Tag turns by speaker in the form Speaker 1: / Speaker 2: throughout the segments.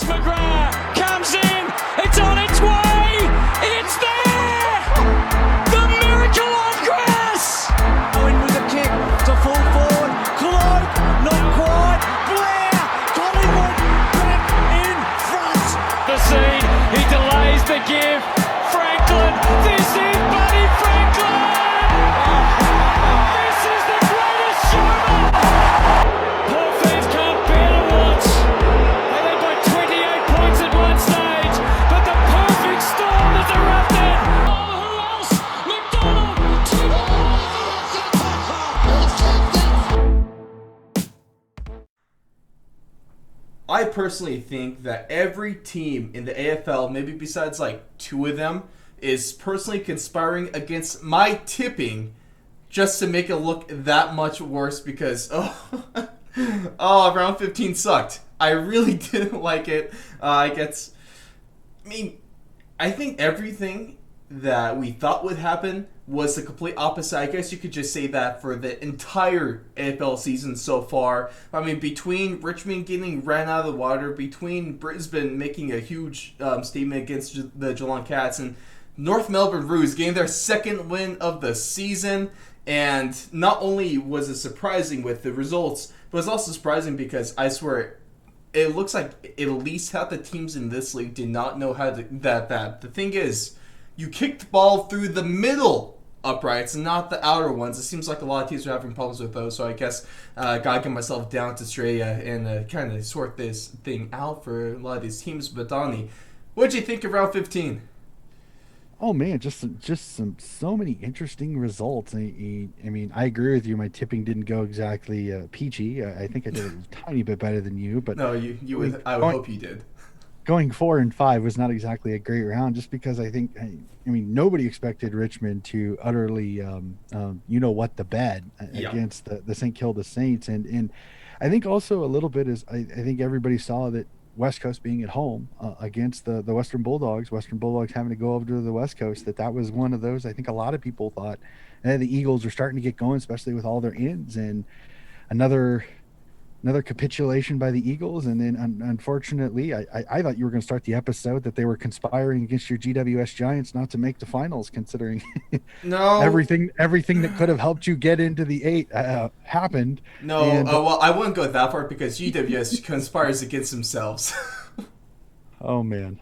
Speaker 1: McGrath comes in, it's on its way, it's there! The miracle on grass!
Speaker 2: Owen with a kick to full forward, Cloak, not quite, Blair, Collingwood back in front.
Speaker 1: The scene, he delays the give, Franklin, this is Buddy Franklin! This is the greatest showman! Poor fans can't bear to watch. They led by 28 points at one stage, but the perfect storm is erupted. Oh, who else? McDonald,
Speaker 3: I personally think that every team in the AFL, maybe besides like two of them, is personally conspiring against my tipping just to make it look that much worse because, round 15 sucked. I really didn't like it. I think everything that we thought would happen was the complete opposite. I guess you could just say that for the entire AFL season so far. I mean, between Richmond getting ran out of the water, between Brisbane making a huge statement against the Geelong Cats, and North Melbourne Roos getting their second win of the season. And not only was it surprising with the results, but it's also surprising because I swear it looks like at least half the teams in this league did not know how to that. The thing is, you kick the ball through the middle uprights, not the outer ones. It seems like a lot of teams are having problems with those, so I guess gotta get myself down to Australia and kind of sort this thing out for a lot of these teams. But Donnie, what'd you think of round 15?
Speaker 4: Oh man, just so many interesting results. I mean, I agree with you. My tipping didn't go exactly peachy. I think I did a tiny bit better than you, but
Speaker 3: No, you would. I would hope you did.
Speaker 4: Going 4 and 5 was not exactly a great round, just because I think, nobody expected Richmond to utterly, the bed against the St. Kilda Saints, and I think also a little bit is I think everybody saw that West Coast being at home against the Western Bulldogs having to go over to the West Coast, that was one of those. I think a lot of people thought the Eagles were starting to get going, especially with all their ins, and another capitulation by the Eagles. And then unfortunately, I thought you were going to start the episode that they were conspiring against your GWS Giants not to make the finals, considering
Speaker 3: no
Speaker 4: everything that could have helped you get into the 8 happened.
Speaker 3: No, well, I wouldn't go that far because GWS conspires against themselves.
Speaker 4: Oh man.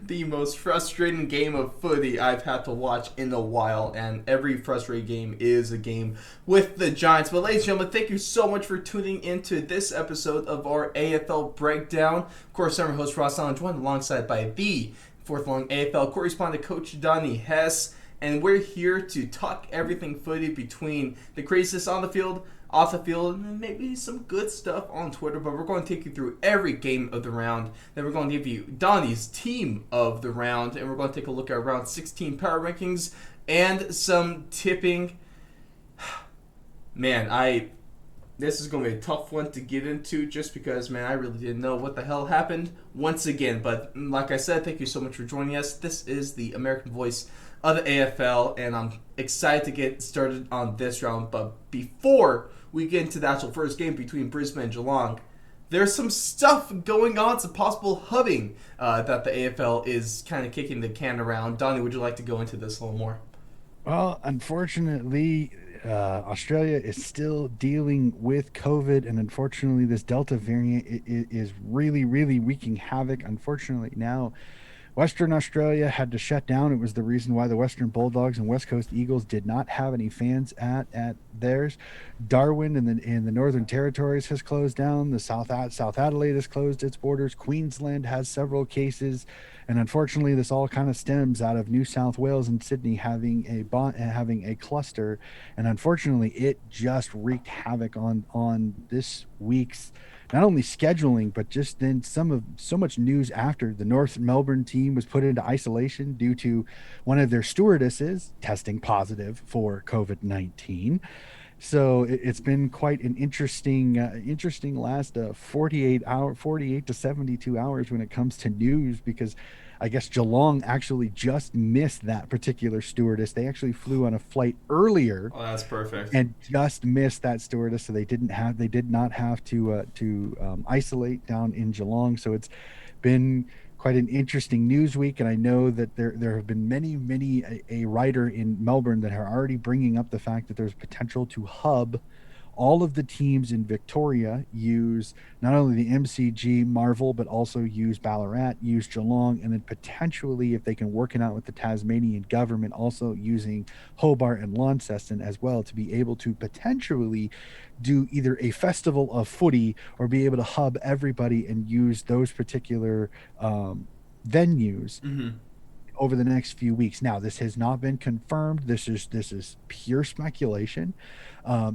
Speaker 3: The most frustrating game of footy I've had to watch in a while, and every frustrating game is a game with the Giants. But ladies and gentlemen, thank you so much for tuning into this episode of our AFL Breakdown. Of course, I'm your host Ross Allen, joined alongside by the fourth long AFL correspondent Coach Donnie Hess, and we're here to talk everything footy between the craziness on the field, off the field, and maybe some good stuff on Twitter. But we're going to take you through every game of the round. Then we're going to give you Donnie's team of the round, and we're going to take a look at round 16 power rankings and some tipping. Man, this is going to be a tough one to get into just because, man, I really didn't know what the hell happened once again. But like I said, thank you so much for joining us. This is the American voice of the AFL, and I'm excited to get started on this round. But before we get into the actual first game between Brisbane and Geelong, there's some stuff going on, some possible hubbing that the AFL is kind of kicking the can around. Donnie, would you like to go into this a little more?
Speaker 4: Well, unfortunately, Australia is still dealing with COVID, and unfortunately, this Delta variant is really, really wreaking havoc. Unfortunately, now Western Australia had to shut down. It was the reason why the Western Bulldogs and West Coast Eagles did not have any fans at theirs. Darwin in the Northern Territories has closed down. The South Adelaide has closed its borders. Queensland has several cases, and unfortunately, this all kind of stems out of New South Wales and Sydney having a cluster, and unfortunately, it just wreaked havoc on this week's not only scheduling, but just then so much news after. The North Melbourne team was put into isolation due to one of their stewardesses testing positive for COVID-19. So it's been quite an interesting last 48 to 72 hours when it comes to news, because I guess Geelong actually just missed that particular stewardess. They actually flew on a flight earlier
Speaker 3: Oh, that's perfect.
Speaker 4: and just missed that stewardess, so they did not have to isolate down in Geelong. So it's been quite an interesting news week, and I know that there have been many a writer in Melbourne that are already bringing up the fact that there's potential to hub all of the teams in Victoria, use not only the MCG Marvel, but also use Ballarat, use Geelong, and then potentially, if they can work it out with the Tasmanian government, also using Hobart and Launceston as well, to be able to potentially do either a festival of footy or be able to hub everybody and use those particular venues over the next few weeks. Now, this has not been confirmed. This is pure speculation.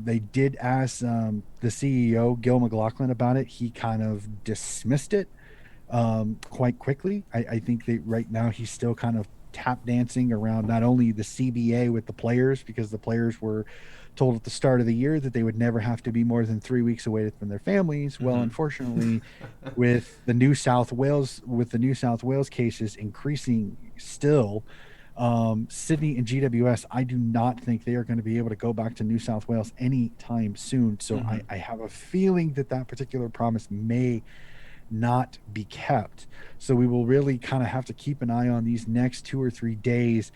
Speaker 4: They did ask the CEO, Gil McLaughlin, about it. He kind of dismissed it quite quickly. I think that right now he's still kind of tap dancing around not only the CBA with the players, because the players were told at the start of the year that they would never have to be more than 3 weeks away from their families. Well, unfortunately, with the New South Wales cases increasing still, Sydney and GWS, I do not think they are going to be able to go back to New South Wales anytime soon. So I have a feeling that particular promise may not be kept. So we will really kind of have to keep an eye on these next 2 or 3 days.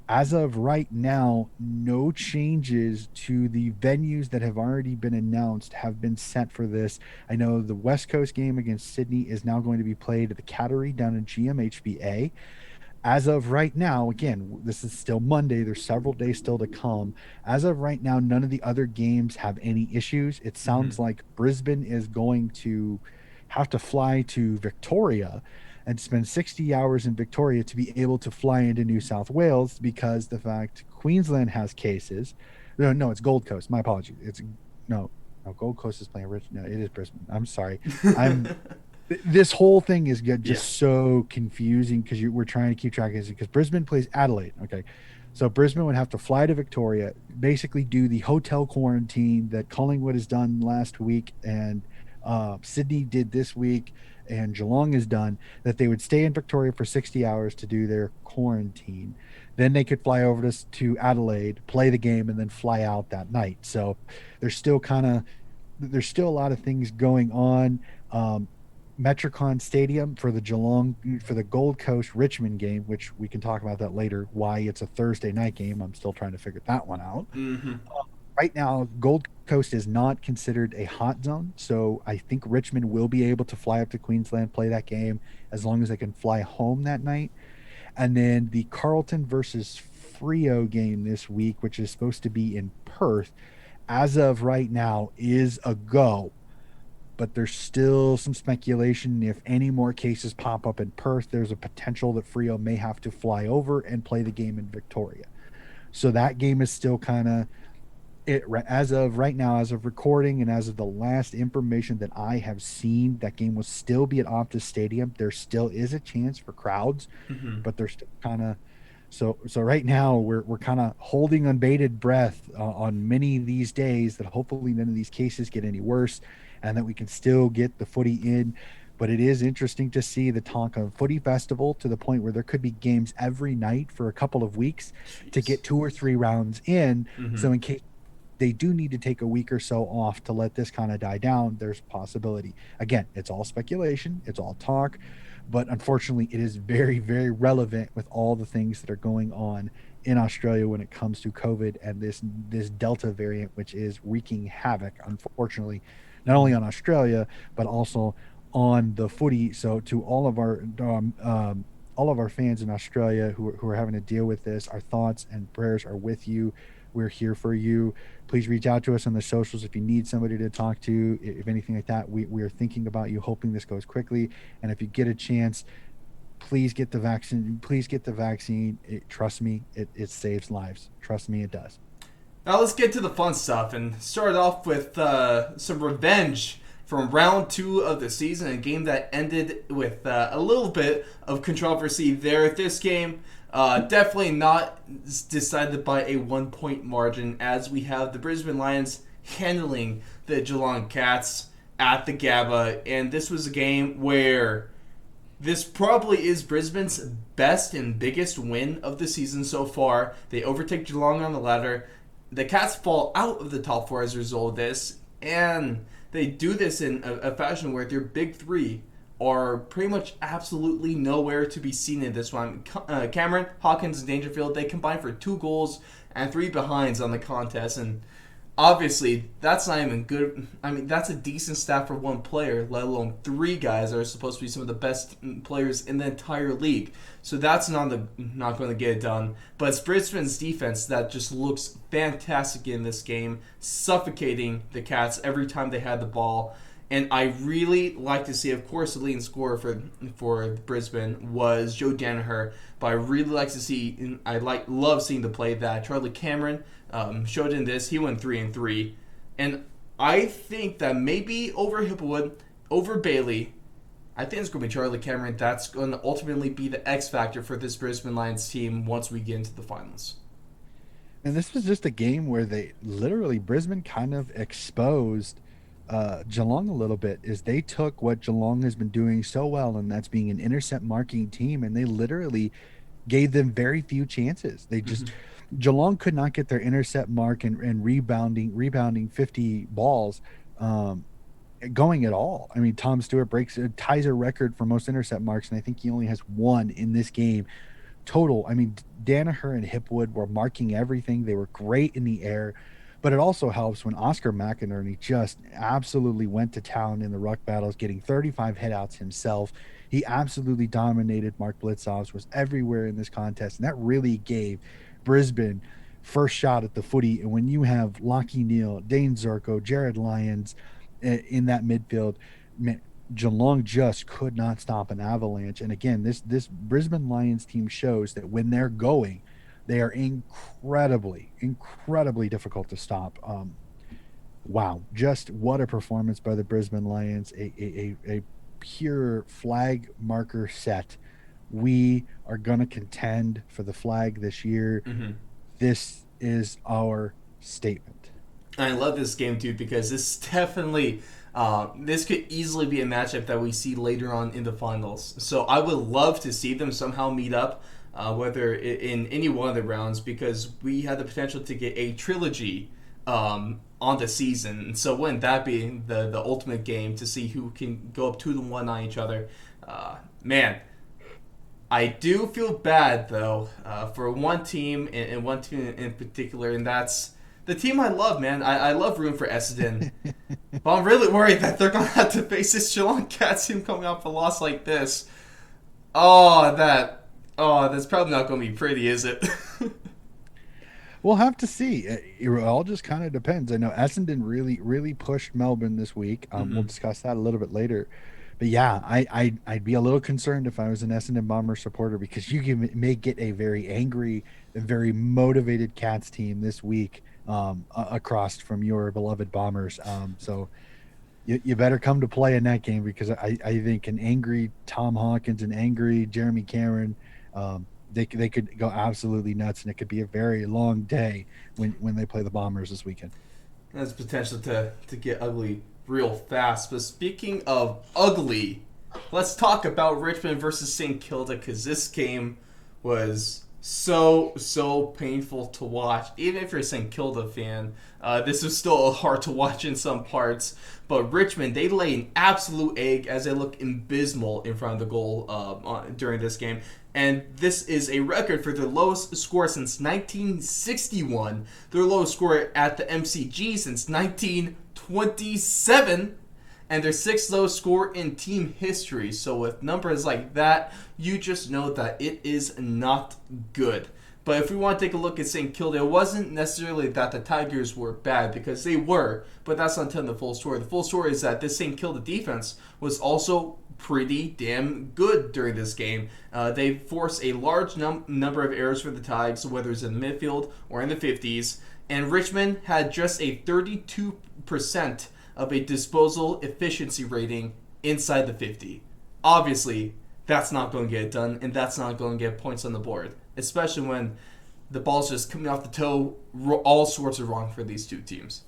Speaker 4: As of right now, no changes to the venues that have already been announced have been set for this. I know the West Coast game against Sydney is now going to be played at the Cattery down in GMHBA. As of right now, again, this is still Monday. There's several days still to come. As of right now, none of the other games have any issues. It sounds like Brisbane is going to have to fly to Victoria and spend 60 hours in Victoria to be able to fly into New South Wales, because the fact Queensland has cases. No, it's Gold Coast. My apologies. No, Gold Coast is playing Richmond. No, it is Brisbane. I'm sorry. This whole thing is just so confusing, because we're trying to keep track of this, because Brisbane plays Adelaide. Okay. So Brisbane would have to fly to Victoria, basically do the hotel quarantine that Collingwood has done last week, and Sydney did this week, and Geelong is done, that they would stay in Victoria for 60 hours to do their quarantine. Then they could fly over to Adelaide, play the game, and then fly out that night. So there's still a lot of things going on. Metricon Stadium for the Gold Coast Richmond game, which we can talk about that later, why it's a Thursday night game. I'm still trying to figure that one out. Right now, Gold Coast is not considered a hot zone, so I think Richmond will be able to fly up to Queensland, play that game, as long as they can fly home that night. And then the Carlton versus Freo game this week, which is supposed to be in Perth, as of right now is a go. But there's still some speculation. If any more cases pop up in Perth, there's a potential that Freo may have to fly over and play the game in Victoria. So that game is still kind of as of right now, as of recording, and as of the last information that I have seen, that game will still be at Optus Stadium. There still is a chance for crowds, but they're still kind of so right now we're kind of holding on bated breath on many of these days, that hopefully none of these cases get any worse, and that we can still get the footy in. But it is interesting to see the talk of footy festival to the point where there could be games every night for a couple of weeks to get 2 or 3 rounds in. So in case they do need to take a week or so off to let this kind of die down, there's a possibility. Again, it's all speculation, it's all talk, but unfortunately it is very, very relevant with all the things that are going on in Australia when it comes to COVID and this Delta variant, which is wreaking havoc, unfortunately, not only on Australia, but also on the footy. So to all of our fans in Australia who are having to deal with this, our thoughts and prayers are with you. We're here for you. Please reach out to us on the socials if you need somebody to talk to, if anything like that. We are thinking about you, hoping this goes quickly. And if you get a chance, please get the vaccine. Trust me, it saves lives. Trust me, it does.
Speaker 3: Now let's get to the fun stuff and start off with some revenge from round 2 of the season, a game that ended with a little bit of controversy there. This game definitely not decided by a 1-point margin, as we have the Brisbane Lions handling the Geelong Cats at the Gabba, and this was a game where this probably is Brisbane's best and biggest win of the season so far. They overtake Geelong on the ladder. The Cats fall out of the top 4 as a result of this, and they do this in a fashion where their big 3 are pretty much absolutely nowhere to be seen in this one. Cameron, Hawkins, and Dangerfield, they combine for 2 goals and 3 behinds on the contest, and obviously, that's not even good. I mean, that's a decent stat for 1 player, let alone 3 guys that are supposed to be some of the best players in the entire league. So that's not going to get it done. But it's Brisbane's defense that just looks fantastic in this game, suffocating the Cats every time they had the ball. And I really like to see, of course, the leading scorer for Brisbane was Joe Danaher, but I really like to see, love seeing the play that Charlie Cameron showed in this. He went 3-3, and I think that maybe over Hippowood, over Bailey, I think it's going to be Charlie Cameron that's going to ultimately be the X factor for this Brisbane Lions team once we get into the finals.
Speaker 4: And this was just a game where Brisbane kind of exposed Geelong a little bit. Is they took what Geelong has been doing so well, and that's being an intercept marking team, and they literally gave them very few chances. They just Geelong could not get their intercept mark and rebounding 50 balls going at all. I mean, Tom Stewart ties a record for most intercept marks, and I think he only has 1 in this game total. I mean, Danaher and Hipwood were marking everything. They were great in the air, but it also helps when Oscar McInerney just absolutely went to town in the ruck battles, getting 35 hitouts himself. He absolutely dominated. Mark Blitzovs was everywhere in this contest, and that really gave Brisbane first shot at the footy. And when you have Lachie Neale, Dane Zorko, Jared Lyons in that midfield, man, Geelong just could not stop an avalanche. And again, this Brisbane Lions team shows that when they're going, they are incredibly difficult to stop. Wow, just what a performance by the Brisbane Lions. A pure flag marker set. We are going to contend for the flag this year. This is our statement.
Speaker 3: I love this game, too, because this definitely, this could easily be a matchup that we see later on in the finals. So I would love to see them somehow meet up, whether in any one of the rounds, because we have the potential to get a trilogy on the season. And so wouldn't that be the ultimate game to see who can go up 2-1 on each other? Man, I do feel bad, though, for one team and one team in particular, and that's the team I love, man. I love rooting for Essendon, but I'm really worried that they're going to have to face this Geelong Cats team coming off a loss like this. That's probably not going to be pretty, is it?
Speaker 4: We'll have to see. It all just kind of depends. I know Essendon really pushed Melbourne this week. We'll discuss that a little bit later. But yeah, I'd be a little concerned if I was an Essendon Bomber supporter, because you may get a very angry and very motivated Cats team this week across from your beloved Bombers. So you better come to play in that game, because I think an angry Tom Hawkins, an angry Jeremy Cameron, they could go absolutely nuts, and it could be a very long day when they play the Bombers this weekend.
Speaker 3: There's potential to get ugly real fast. But speaking of ugly, let's talk about Richmond versus St. Kilda, because this game was so painful to watch. Even if you're a St. Kilda fan, this was still hard to watch in some parts. But Richmond, they lay an absolute egg as they look abysmal in front of the goal during this game. And this is a record for their lowest score since 1961. Their lowest score at the MCG since 1927. And their 6th lowest score in team history. So with numbers like that, you just know that it is not good. But if we want to take a look at St. Kilda, it wasn't necessarily that the Tigers were bad, because they were, but that's not telling the full story. The full story is that this St. Kilda defense was also pretty damn good during this game. They forced a large number of errors for the Tigers, whether it's in the midfield or in the 50s, and Richmond had just a 32% of a disposal efficiency rating inside the 50. Obviously, that's not going to get it done, and that's not going to get points on the board, especially when the ball's just coming off the toe. All sorts are wrong for these two teams.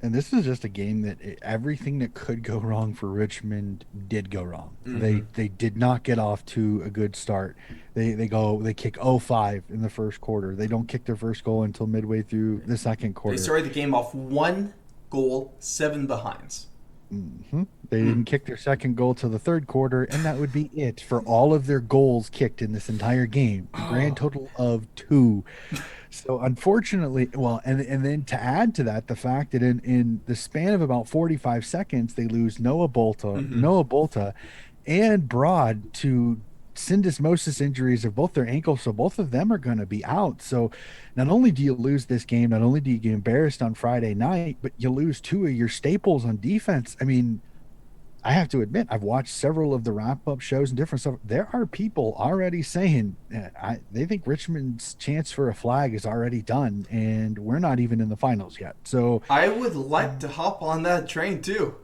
Speaker 4: And this is just a game that everything that could go wrong for Richmond did go wrong. They did not get off to a good start. They kick 0-5 in the first quarter. They don't kick their first goal until midway through the second quarter.
Speaker 3: They started the game off 1 goal, 7 behinds.
Speaker 4: They didn't kick their second goal till the third quarter, and that would be it for all of their goals kicked in this entire game. A grand total of 2. So unfortunately, well, and then to add to that, the fact that in the span of about 45 seconds, they lose Noah Bolta and Broad to syndesmosis injuries of both their ankles, so both of them are going to be out. So not only do you lose this game, not only do you get embarrassed on Friday night, but you lose 2 of your staples on defense. I mean, I have to admit, I've watched several of the wrap-up shows and different stuff. There are people already saying they think Richmond's chance for a flag is already done, and we're not even in the finals yet. So
Speaker 3: I would like to hop on that train too.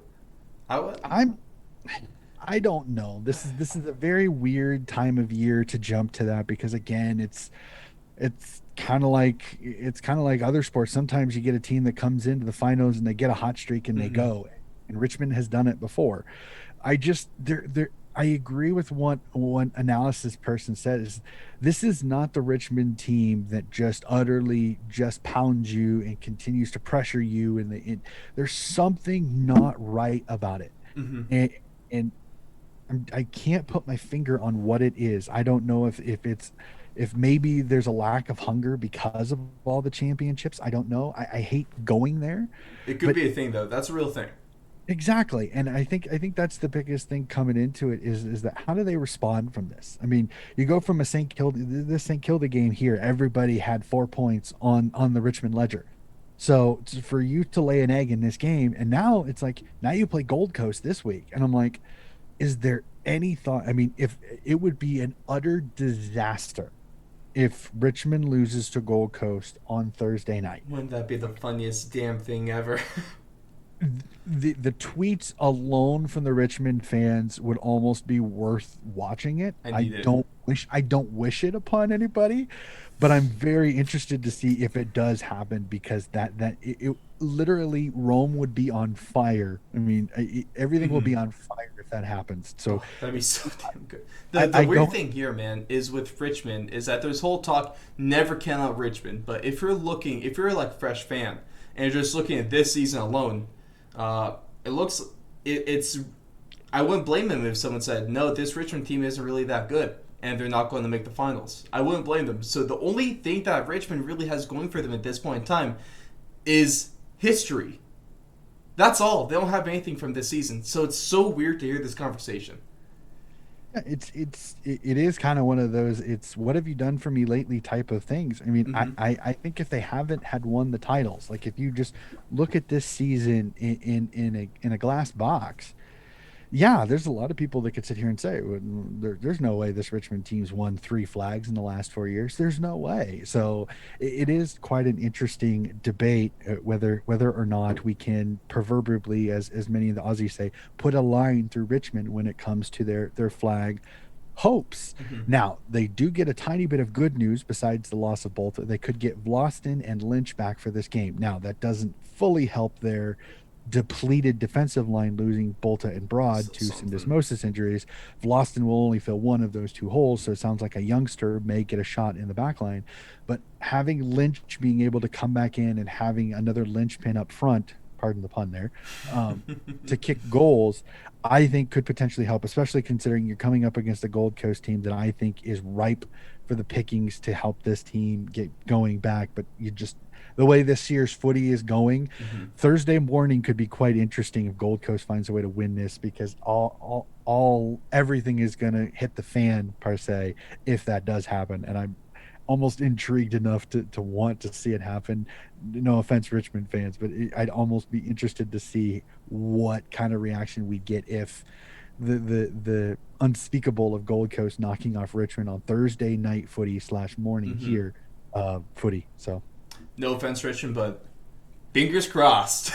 Speaker 4: I don't know. This is a very weird time of year to jump to that, because again, it's kind of like other sports. Sometimes you get a team that comes into the finals and they get a hot streak and they go. And Richmond has done it before. I agree with what one analysis person said, is this is not the Richmond team that just utterly just pounds you and continues to pressure you. And there's something not right about it. And I can't put my finger on what it is. I don't know if maybe there's a lack of hunger because of all the championships. I don't know. I hate going there.
Speaker 3: It could be a thing, though. That's a real thing.
Speaker 4: Exactly. And I think that's the biggest thing coming into it is that how do they respond from this? I mean, you go from this St. Kilda game here, everybody had 4 points on the Richmond ledger. So for you to lay an egg in this game, and now it's like, now you play Gold Coast this week. And I'm like, is there any thought? I mean, if it would be an utter disaster if Richmond loses to Gold Coast on Thursday night.
Speaker 3: Wouldn't that be the funniest damn thing ever?
Speaker 4: The tweets alone from the Richmond fans would almost be worth watching it. I don't wish it upon anybody, but I'm very interested to see if it does happen, because it literally, Rome would be on fire. I mean, everything will be on fire if that happens. So
Speaker 3: that'd be so damn good. The weird thing here, man, is with Richmond is that there's whole talk never count out Richmond, but if you're like a fresh fan and you're just looking at this season alone, it's I wouldn't blame them if someone said, no, this Richmond team isn't really that good and they're not going to make the finals. I wouldn't blame them. So the only thing that Richmond really has going for them at this point in time is history. That's all. They don't have anything from this season. So it's so weird to hear this conversation.
Speaker 4: It is kind of one of those, it's what have you done for me lately type of things. I mean, I think if they haven't had won the titles, like if you just look at this season in a glass box, yeah, there's a lot of people that could sit here and say, well, there's no way this Richmond team's won 3 flags in the last 4 years. There's no way. So it is quite an interesting debate whether or not we can proverbially, as many of the Aussies say, put a line through Richmond when it comes to their flag hopes. Now, they do get a tiny bit of good news besides the loss of Bolta. They could get Vlauston and Lynch back for this game. Now, that doesn't fully help their depleted defensive line, losing Bolta and Broad to syndesmosis injuries. Vlauston will only fill one of those 2 holes, so it sounds like a youngster may get a shot in the back line. But having Lynch being able to come back in and having another linchpin up front, pardon the pun there, to kick goals, I think could potentially help, especially considering you're coming up against a Gold Coast team that I think is ripe for the pickings to help this team get going back. But the way this year's footy is going, Thursday morning could be quite interesting if Gold Coast finds a way to win this, because everything is going to hit the fan per se if that does happen. And I'm almost intrigued enough to want to see it happen. No offense, Richmond fans, but I'd almost be interested to see what kind of reaction we get if the unspeakable of Gold Coast knocking off Richmond on Thursday night footy / morning here footy. So.
Speaker 3: No offense, Richmond, but Fingers crossed.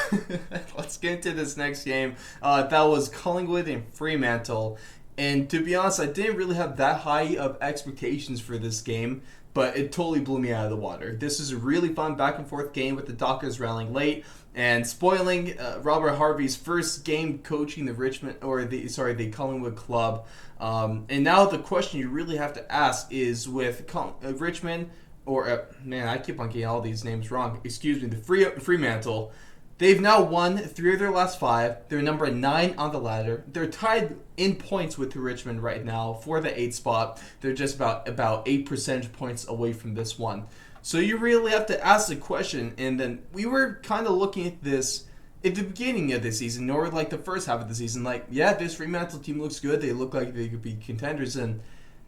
Speaker 3: Let's get into this next game. That was Collingwood and Fremantle. And to be honest, I didn't really have that high of expectations for this game, but it totally blew me out of the water. This is a really fun back and forth game with the Dockers rallying late and spoiling Robert Harvey's first game coaching the Collingwood club. And now the question you really have to ask is with Richmond, I keep on getting all these names wrong. Excuse me, the Fremantle. They've now won 3 of their last 5. They're number 9 on the ladder. They're tied in points with Richmond right now for the 8th spot. They're just about 8 percentage points away from this one. So you really have to ask the question, and then we were kind of looking at this at the beginning of the season, or like the first half of the season, like, yeah, this Fremantle team looks good. They look like they could be contenders, and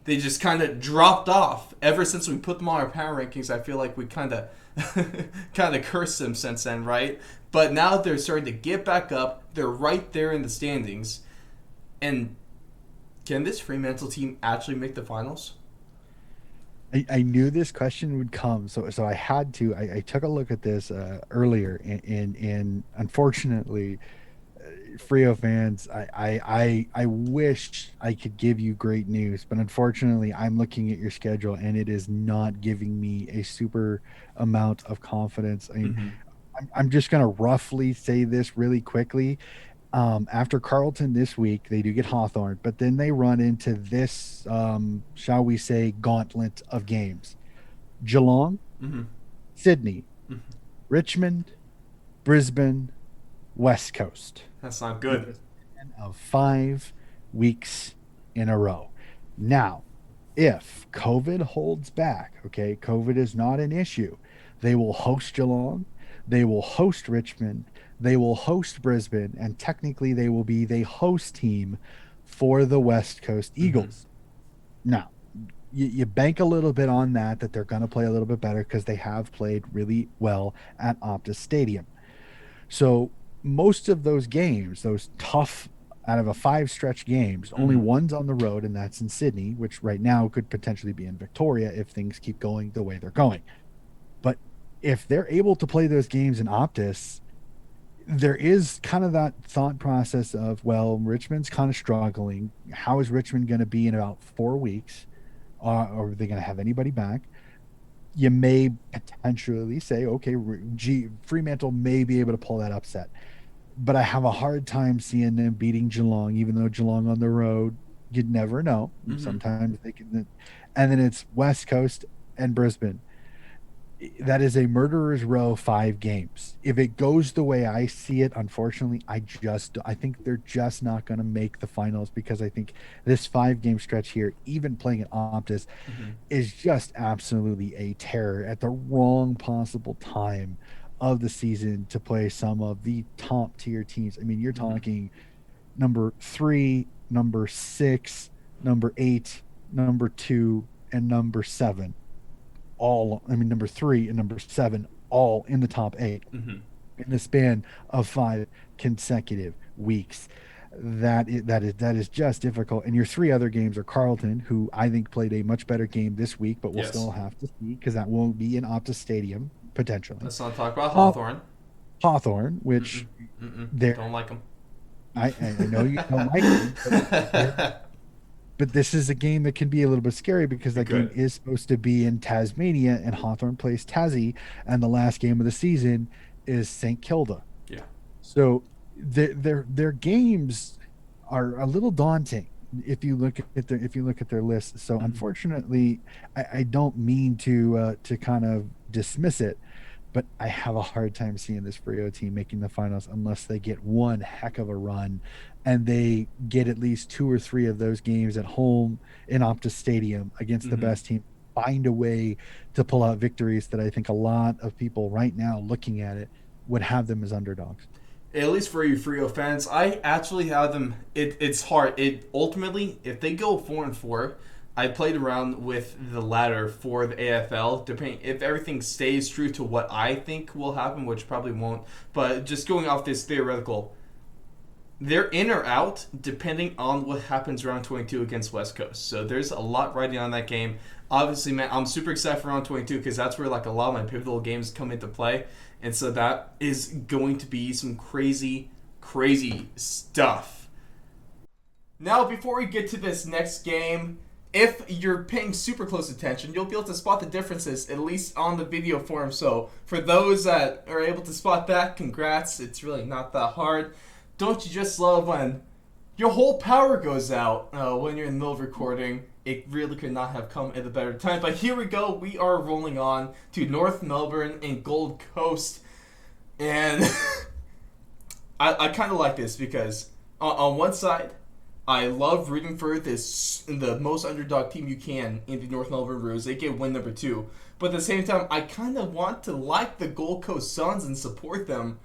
Speaker 3: they just kind of dropped off. Ever since we put them on our power rankings, I feel like we kind of cursed them since then, right? But now they're starting to get back up. They're right there in the standings. And can this Fremantle team actually make the finals?
Speaker 4: I knew this question would come, so I had to. I took a look at this earlier, and unfortunately, Freo fans, I wish I could give you great news, but unfortunately, I'm looking at your schedule, and it is not giving me a super amount of confidence. I mean, I'm just going to roughly say this really quickly. After Carlton this week, they do get Hawthorn, but then they run into this, shall we say, gauntlet of games. Geelong, Sydney, Richmond, Brisbane, West Coast.
Speaker 3: That's not good.
Speaker 4: Of 5 weeks in a row. Now, if COVID holds back, okay, COVID is not an issue, they will host Geelong, they will host Richmond, they will host Brisbane, and technically they will be the host team for the West Coast Eagles. Now, you bank a little bit on that they're going to play a little bit better because they have played really well at Optus Stadium. So most of those games, those tough out of a 5 stretch games, only one's on the road, and that's in Sydney, which right now could potentially be in Victoria if things keep going the way they're going. But if they're able to play those games in Optus, there is kind of that thought process of, well, Richmond's kind of struggling. How is Richmond going to be in about 4 weeks? Are they going to have anybody back? You may potentially say, okay, Fremantle may be able to pull that upset. But I have a hard time seeing them beating Geelong, even though Geelong on the road, you'd never know. Sometimes they can. And then it's West Coast and Brisbane. That is a murderer's row 5 games. If it goes the way I see it, unfortunately, I think they're just not going to make the finals, because I think this 5-game stretch here, even playing at Optus, is just absolutely a terror at the wrong possible time of the season to play some of the top tier teams. I mean, you're talking number 3, number 6, number 8, number 2, and number 7. Number 3 and number 7 all in the top 8 in the span of 5 consecutive weeks. That is just difficult. And your 3 other games are Carlton, who I think played a much better game this week, but we'll still have to see, because that won't be in Optus Stadium potentially.
Speaker 3: Let's not talk about Hawthorn.
Speaker 4: Hawthorn, which
Speaker 3: don't like them.
Speaker 4: I know you don't like them. But this is a game that can be a little bit scary, because that game is supposed to be in Tasmania, and Hawthorn plays Tassie, and the last game of the season is St. Kilda. Yeah. So their games are a little daunting if you look at their list. So unfortunately, I don't mean to kind of dismiss it, but I have a hard time seeing this Freo team making the finals unless they get one heck of a run and they get at least 2 or 3 of those games at home in Optus Stadium against the best team, find a way to pull out victories that I think a lot of people right now looking at it would have them as underdogs.
Speaker 3: At least for you Freo fans, I actually have them. It's hard. Ultimately, if they go 4-4, I played around with the ladder for the AFL. Depending if everything stays true to what I think will happen, which probably won't. But just going off this theoretical, they're in or out depending on what happens round 22 against West Coast. So there's a lot riding on that game. Obviously, man, I'm super excited for round 22 because that's where like a lot of my pivotal games come into play. And so that is going to be some crazy, crazy stuff. Now, before we get to this next game, if you're paying super close attention, you'll be able to spot the differences, at least on the video form. So for those that are able to spot that, congrats. It's really not that hard. Don't you just love when your whole power goes out when you're in the middle of recording? It really could not have come at a better time. But here we go. We are rolling on to North Melbourne and Gold Coast. And I kind of like this because on one side, I love rooting for the most underdog team you can in the North Melbourne Roos. They get win number 2. But at the same time, I kind of want to like the Gold Coast Suns and support them.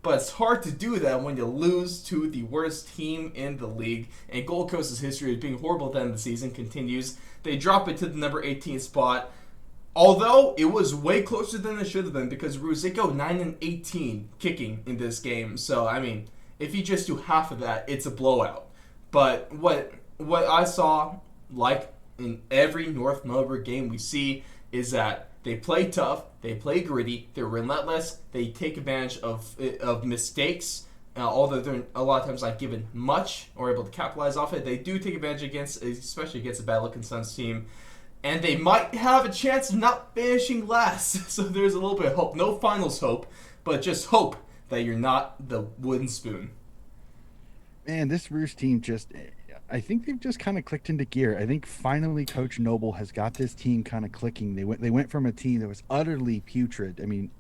Speaker 3: But it's hard to do that when you lose to the worst team in the league. And Gold Coast's history of being horrible at the end of the season continues. They drop it to the number 18 spot. Although it was way closer than it should have been because Roos, they go 9-18 kicking in this game. So, I mean, if you just do half of that, it's a blowout. But what I saw, like in every North Melbourne game we see, is that they play tough, they play gritty, they're relentless, they take advantage of mistakes, although they're a lot of times not given much or able to capitalize off it. They do take advantage especially against a bad-looking Suns team, and they might have a chance of not finishing last. So there's a little bit of hope. No finals hope, but just hope that you're not the wooden spoon.
Speaker 4: Man, this Roos team I think they've just kind of clicked into gear. I think finally Coach Noble has got this team kind of clicking. They went from a team that was utterly putrid. I mean,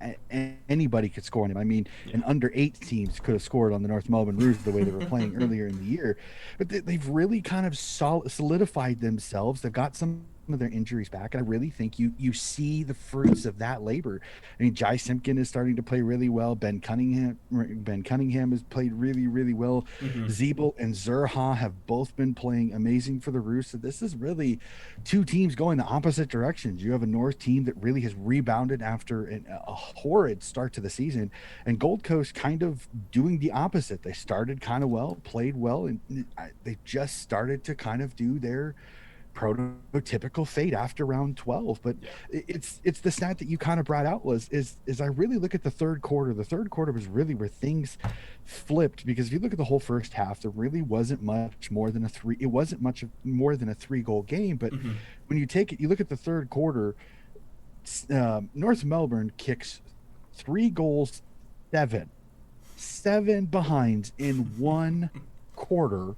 Speaker 4: anybody could score on him. I mean, an under 8 teams could have scored on the North Melbourne Roos the way they were playing earlier in the year. But they've really kind of solidified themselves. They've got some of their injuries back, and I really think you see the fruits of that labor. I mean, Jai Simpkin is starting to play really well. Ben Cunningham has played really, really well. Zeeble and Zerha have both been playing amazing for the Roos. So this is really two teams going the opposite directions. You have a North team that really has rebounded after a horrid start to the season, and Gold Coast kind of doing the opposite. They started kind of well, played well, and they just started to kind of do their prototypical fate after round 12. But it's the stat that you kind of brought out is I really look at the third quarter. The third quarter was really where things flipped, because if you look at the whole first half, there really wasn't much more than it wasn't much more than a 3-goal game. But when you look at the third quarter, North Melbourne kicks 3 goals, 7 behinds in one quarter.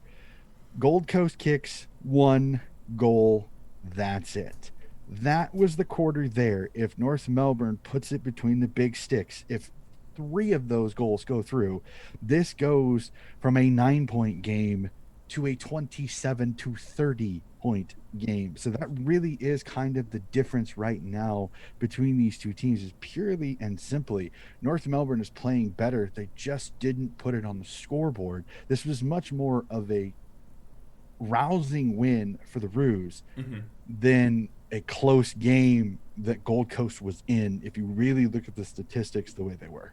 Speaker 4: Gold Coast kicks 1 goal. That's it. That was the quarter there. If North Melbourne puts it between the big sticks, if 3 of those goals go through, this goes from a 9-point game to a 27 to 30 point game. So that really is kind of the difference right now between these two teams, is purely and simply North Melbourne is playing better. They just didn't put it on the scoreboard. This was much more of a rousing win for the Roos than a close game that Gold Coast was in, if you really look at the statistics the way they were.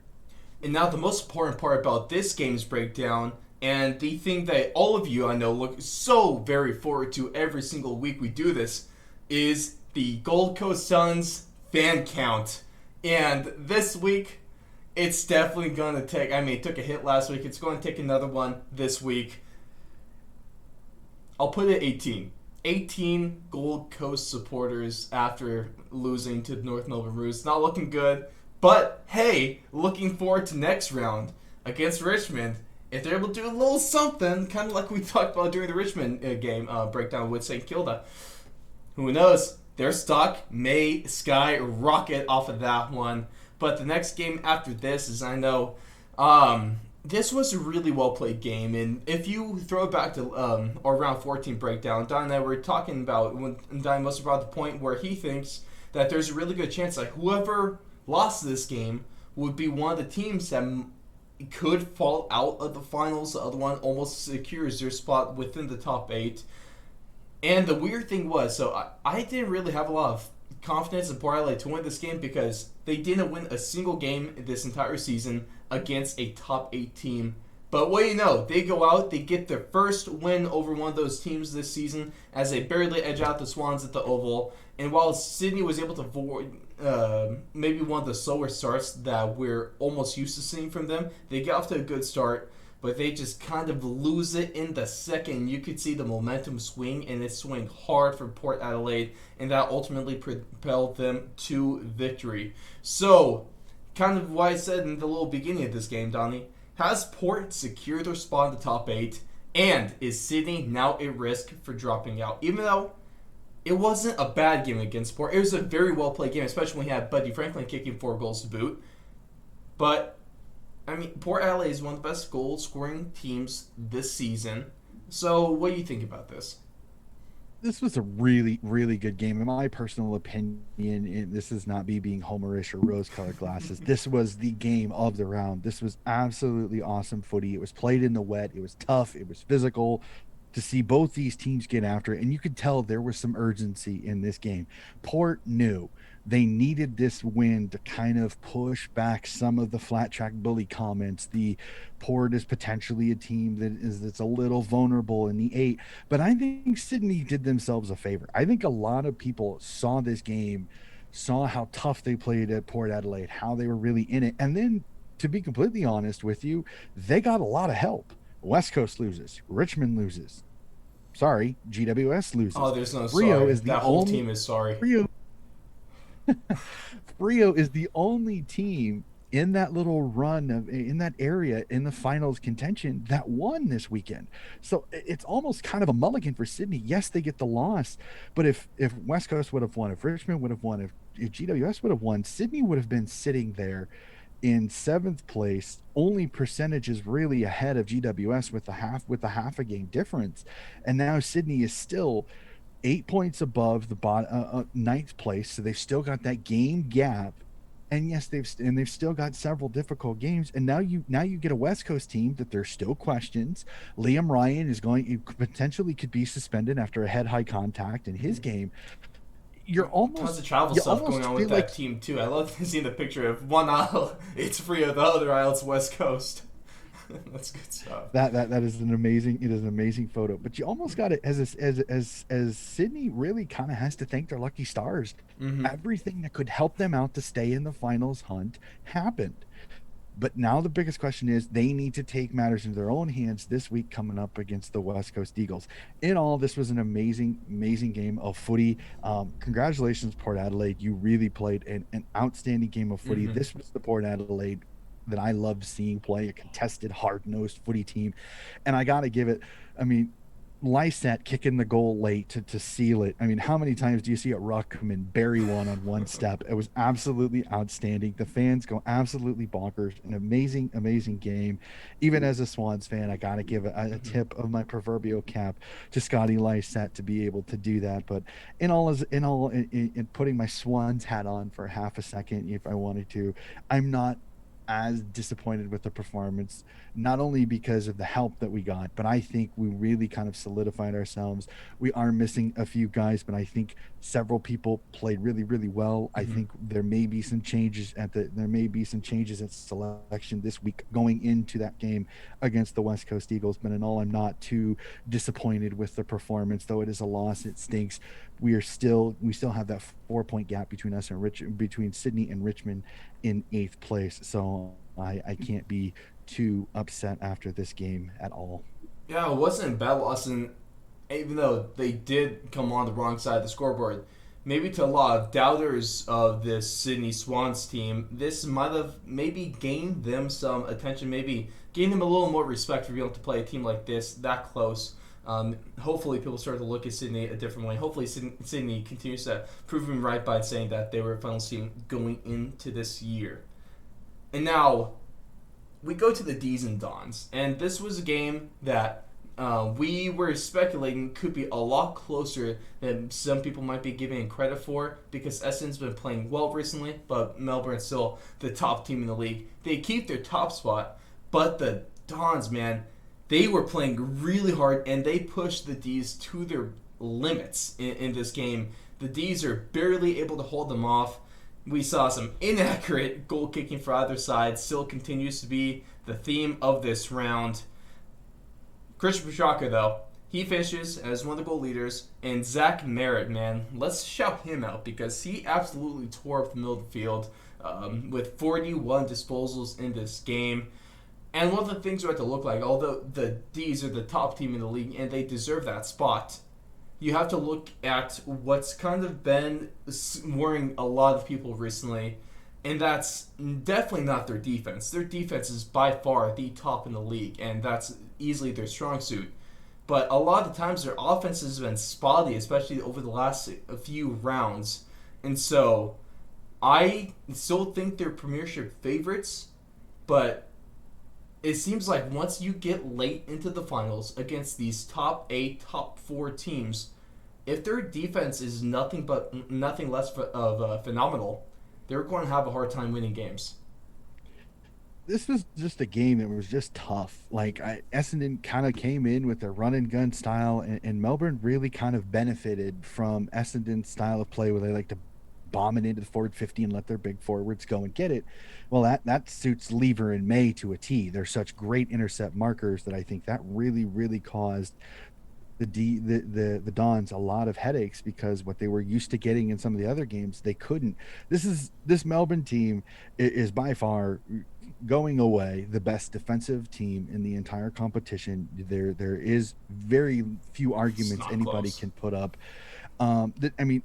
Speaker 3: And now the most important part about this game's breakdown, and the thing that all of you I know look so very forward to every single week we do this, is the Gold Coast Suns fan count. And this week, it's definitely going to take, it took a hit last week, it's going to take another one this week. I'll put it 18. 18 Gold Coast supporters after losing to the North Melbourne Roos. Not looking good, but hey, looking forward to next round against Richmond. If they're able to do a little something, kind of like we talked about during the Richmond game breakdown with St. Kilda, who knows? Their stock may skyrocket off of that one. But the next game after this is, I know, this was a really well-played game, and if you throw it back to our round 14 breakdown, Don and I were talking about, when Don must have brought the point where he thinks that there's a really good chance that whoever lost this game would be one of the teams that could fall out of the finals. The other one almost secures their spot within the top 8. And the weird thing was, so I didn't really have a lot of confidence in Port Adelaide to win this game, because they didn't win a single game this entire season against a top 8 team But what do you know? They go out, they get their first win over one of those teams this season as they barely edge out the Swans at the Oval. And while Sydney was able to avoid maybe one of the slower starts that we're almost used to seeing from them, they get off to a good start, but they just kind of lose it in the second. You could see the momentum swing, and it swing hard for Port Adelaide, and that ultimately propelled them to victory. So, kind of what I said in the little beginning of this game, Donnie. Has Port secured their spot in the top 8? And is Sydney now at risk for dropping out? Even though it wasn't a bad game against Port. It was a very well-played game, especially when he had Buddy Franklin kicking 4 goals to boot. But, I mean, Port Adelaide is one of the best goal-scoring teams this season. So, what do you think about this?
Speaker 4: This was a really, really good game. In my personal opinion, and this is not me being homerish or rose-colored glasses, this was the game of the round. This was absolutely awesome footy. It was played in the wet. It was tough. It was physical. To see both these teams get after it, and you could tell there was some urgency in this game. Port knew they needed this win to kind of push back some of the flat track bully comments. The Port is potentially a team that's a little vulnerable in the 8, but I think Sydney did themselves a favor. I think a lot of people saw this game, saw how tough they played at Port Adelaide, how they were really in it, and then, to be completely honest with you, they got a lot of help. West Coast loses, Richmond loses. Sorry, GWS loses.
Speaker 3: Oh, there's no
Speaker 4: Frio
Speaker 3: sorry.
Speaker 4: Is the
Speaker 3: that whole
Speaker 4: only,
Speaker 3: team is sorry.
Speaker 4: Frio is the only team in that little run in that area in the finals contention that won this weekend. So it's almost kind of a mulligan for Sydney. Yes, they get the loss, but if West Coast would have won, if Richmond would have won, if GWS would have won, Sydney would have been sitting there in 7th place, only percentages really ahead of GWS with the half a game difference. And now Sydney is still 8 points above the bottom 9th place, so they've still got that game gap. And yes, they've still got several difficult games. And now you get a West Coast team that there's still questions. Liam Ryan potentially could be suspended after a head-high contact in his game. You're almost
Speaker 3: tons of travel stuff going on with that team too. I love seeing the picture of one aisle it's Frio, the other aisle it's West Coast. That's good stuff.
Speaker 4: That is an amazing photo. But you almost got it as Sydney really kind of has to thank their lucky stars. Mm-hmm. Everything that could help them out to stay in the finals hunt happened. But now the biggest question is they need to take matters into their own hands this week coming up against the West Coast Eagles. In all, this was an amazing game of footy. Congratulations, Port Adelaide. You really played an outstanding game of footy. Mm-hmm. This was the Port Adelaide that I loved seeing play, a contested, hard-nosed footy team. And I got to give it, Lysette kicking the goal late to seal it. I mean, how many times do you see a ruck come and bury one step? It was absolutely outstanding. The fans go absolutely bonkers. An amazing game. Even as a Swans fan, I got to give a tip of my proverbial cap to Scotty Lysette to be able to do that. But in putting my Swans hat on for half a second, if I wanted to, I'm not as disappointed with the performance, not only because of the help that we got, but I think we really kind of solidified ourselves. We are missing a few guys, but I think several people played really, really well. Mm-hmm. I think there may be some changes at selection this week going into that game against the West Coast Eagles. But in all, I'm not too disappointed with the performance, though it is a loss. It stinks. We still have that 4-point gap between us and between Sydney and Richmond in 8th place. So I can't be too upset after this game at all.
Speaker 3: Yeah, it wasn't a bad loss, and even though they did come on the wrong side of the scoreboard, maybe to a lot of doubters of this Sydney Swans team, this might have maybe gained them some attention, maybe gained them a little more respect for being able to play a team like this, that close. Hopefully people start to look at Sydney a different way. Hopefully Sydney continues to prove me right by saying that they were a finals team going into this year. And now we go to the D's and Dons. And this was a game that we were speculating could be a lot closer than some people might be giving it credit for, because Essendon's been playing well recently, but Melbourne's still the top team in the league. They keep their top spot, but the Dons, man, they were playing really hard, and they pushed the D's to their limits in this game. The D's are barely able to hold them off. We saw some inaccurate goal kicking for either side. Still continues to be the theme of this round. Christian Petrarca, though, he finishes as one of the goal leaders. And Zach Merritt, man, let's shout him out because he absolutely tore up the middle of the field with 41 disposals in this game. And one of the things we have to look like, although the D's are the top team in the league and they deserve that spot, you have to look at what's kind of been worrying a lot of people recently, and that's definitely not their defense. Their defense is by far the top in the league, and that's easily their strong suit. But a lot of the times their offense has been spotty, especially over the last few rounds. And so I still think they're premiership favorites, but it seems like once you get late into the finals against these top 8, top 4 teams, if their defense is nothing less of phenomenal, they're going to have a hard time winning games.
Speaker 4: This was just a game that was just tough. Like Essendon kind of came in with their run and gun style, and Melbourne really kind of benefited from Essendon's style of play, where they like to bomb it into the forward 50 and let their big forwards go and get it. Well, that suits Lever and May to a T. They're such great intercept markers that I think that really caused the Dons a lot of headaches, because what they were used to getting in some of the other games, they couldn't. This Melbourne team is by far going away the best defensive team in the entire competition. There is very few arguments anybody can put up. I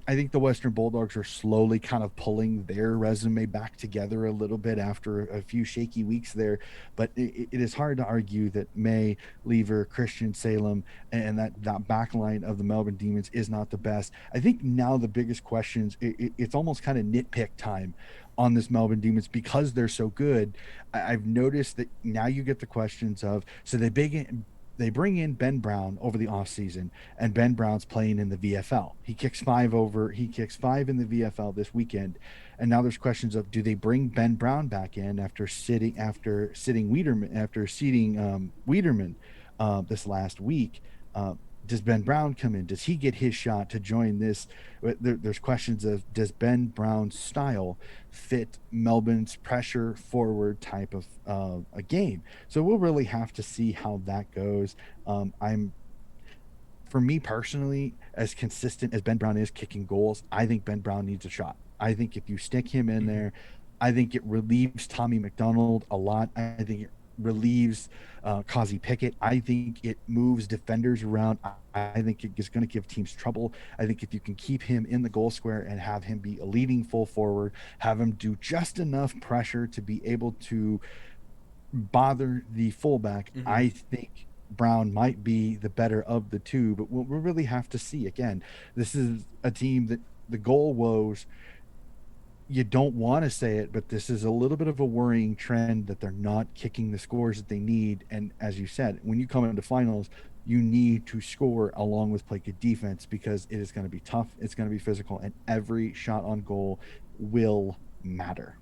Speaker 4: think the Western Bulldogs are slowly kind of pulling their resume back together a little bit after a few shaky weeks there, but it is hard to argue that May, Lever, Christian, Salem, and that back line of the Melbourne Demons is not the best. I think now the biggest questions, it's almost kind of nitpick time on this Melbourne Demons because they're so good. I've noticed that now you get the questions of, so they bring in Ben Brown over the offseason, and Ben Brown's playing in the VFL. He kicks 5 in the VFL this weekend. And now there's questions of, do they bring Ben Brown back in after seating Wiedemann this last week? Does Ben Brown come in? Does he get his shot to join this? There's questions of, does Ben Brown's style fit Melbourne's pressure forward type of a game? So we'll really have to see how that goes. For me personally, as consistent as Ben Brown is kicking goals, I think Ben Brown needs a shot. I think if you stick him in there, I think it relieves Tommy McDonald a lot. I think it relieves Kazi Pickett. I think it moves defenders around. I think it's going to give teams trouble. I think if you can keep him in the goal square and have him be a leading full forward, have him do just enough pressure to be able to bother the fullback, I think Brown might be the better of the two. But we'll really have to see. Again, this is a team that the goal woes, you don't want to say it, but this is a little bit of a worrying trend that they're not kicking the scores that they need. And as you said, when you come into finals, you need to score along with play good defense, because it is going to be tough, it's going to be physical, and every shot on goal will matter.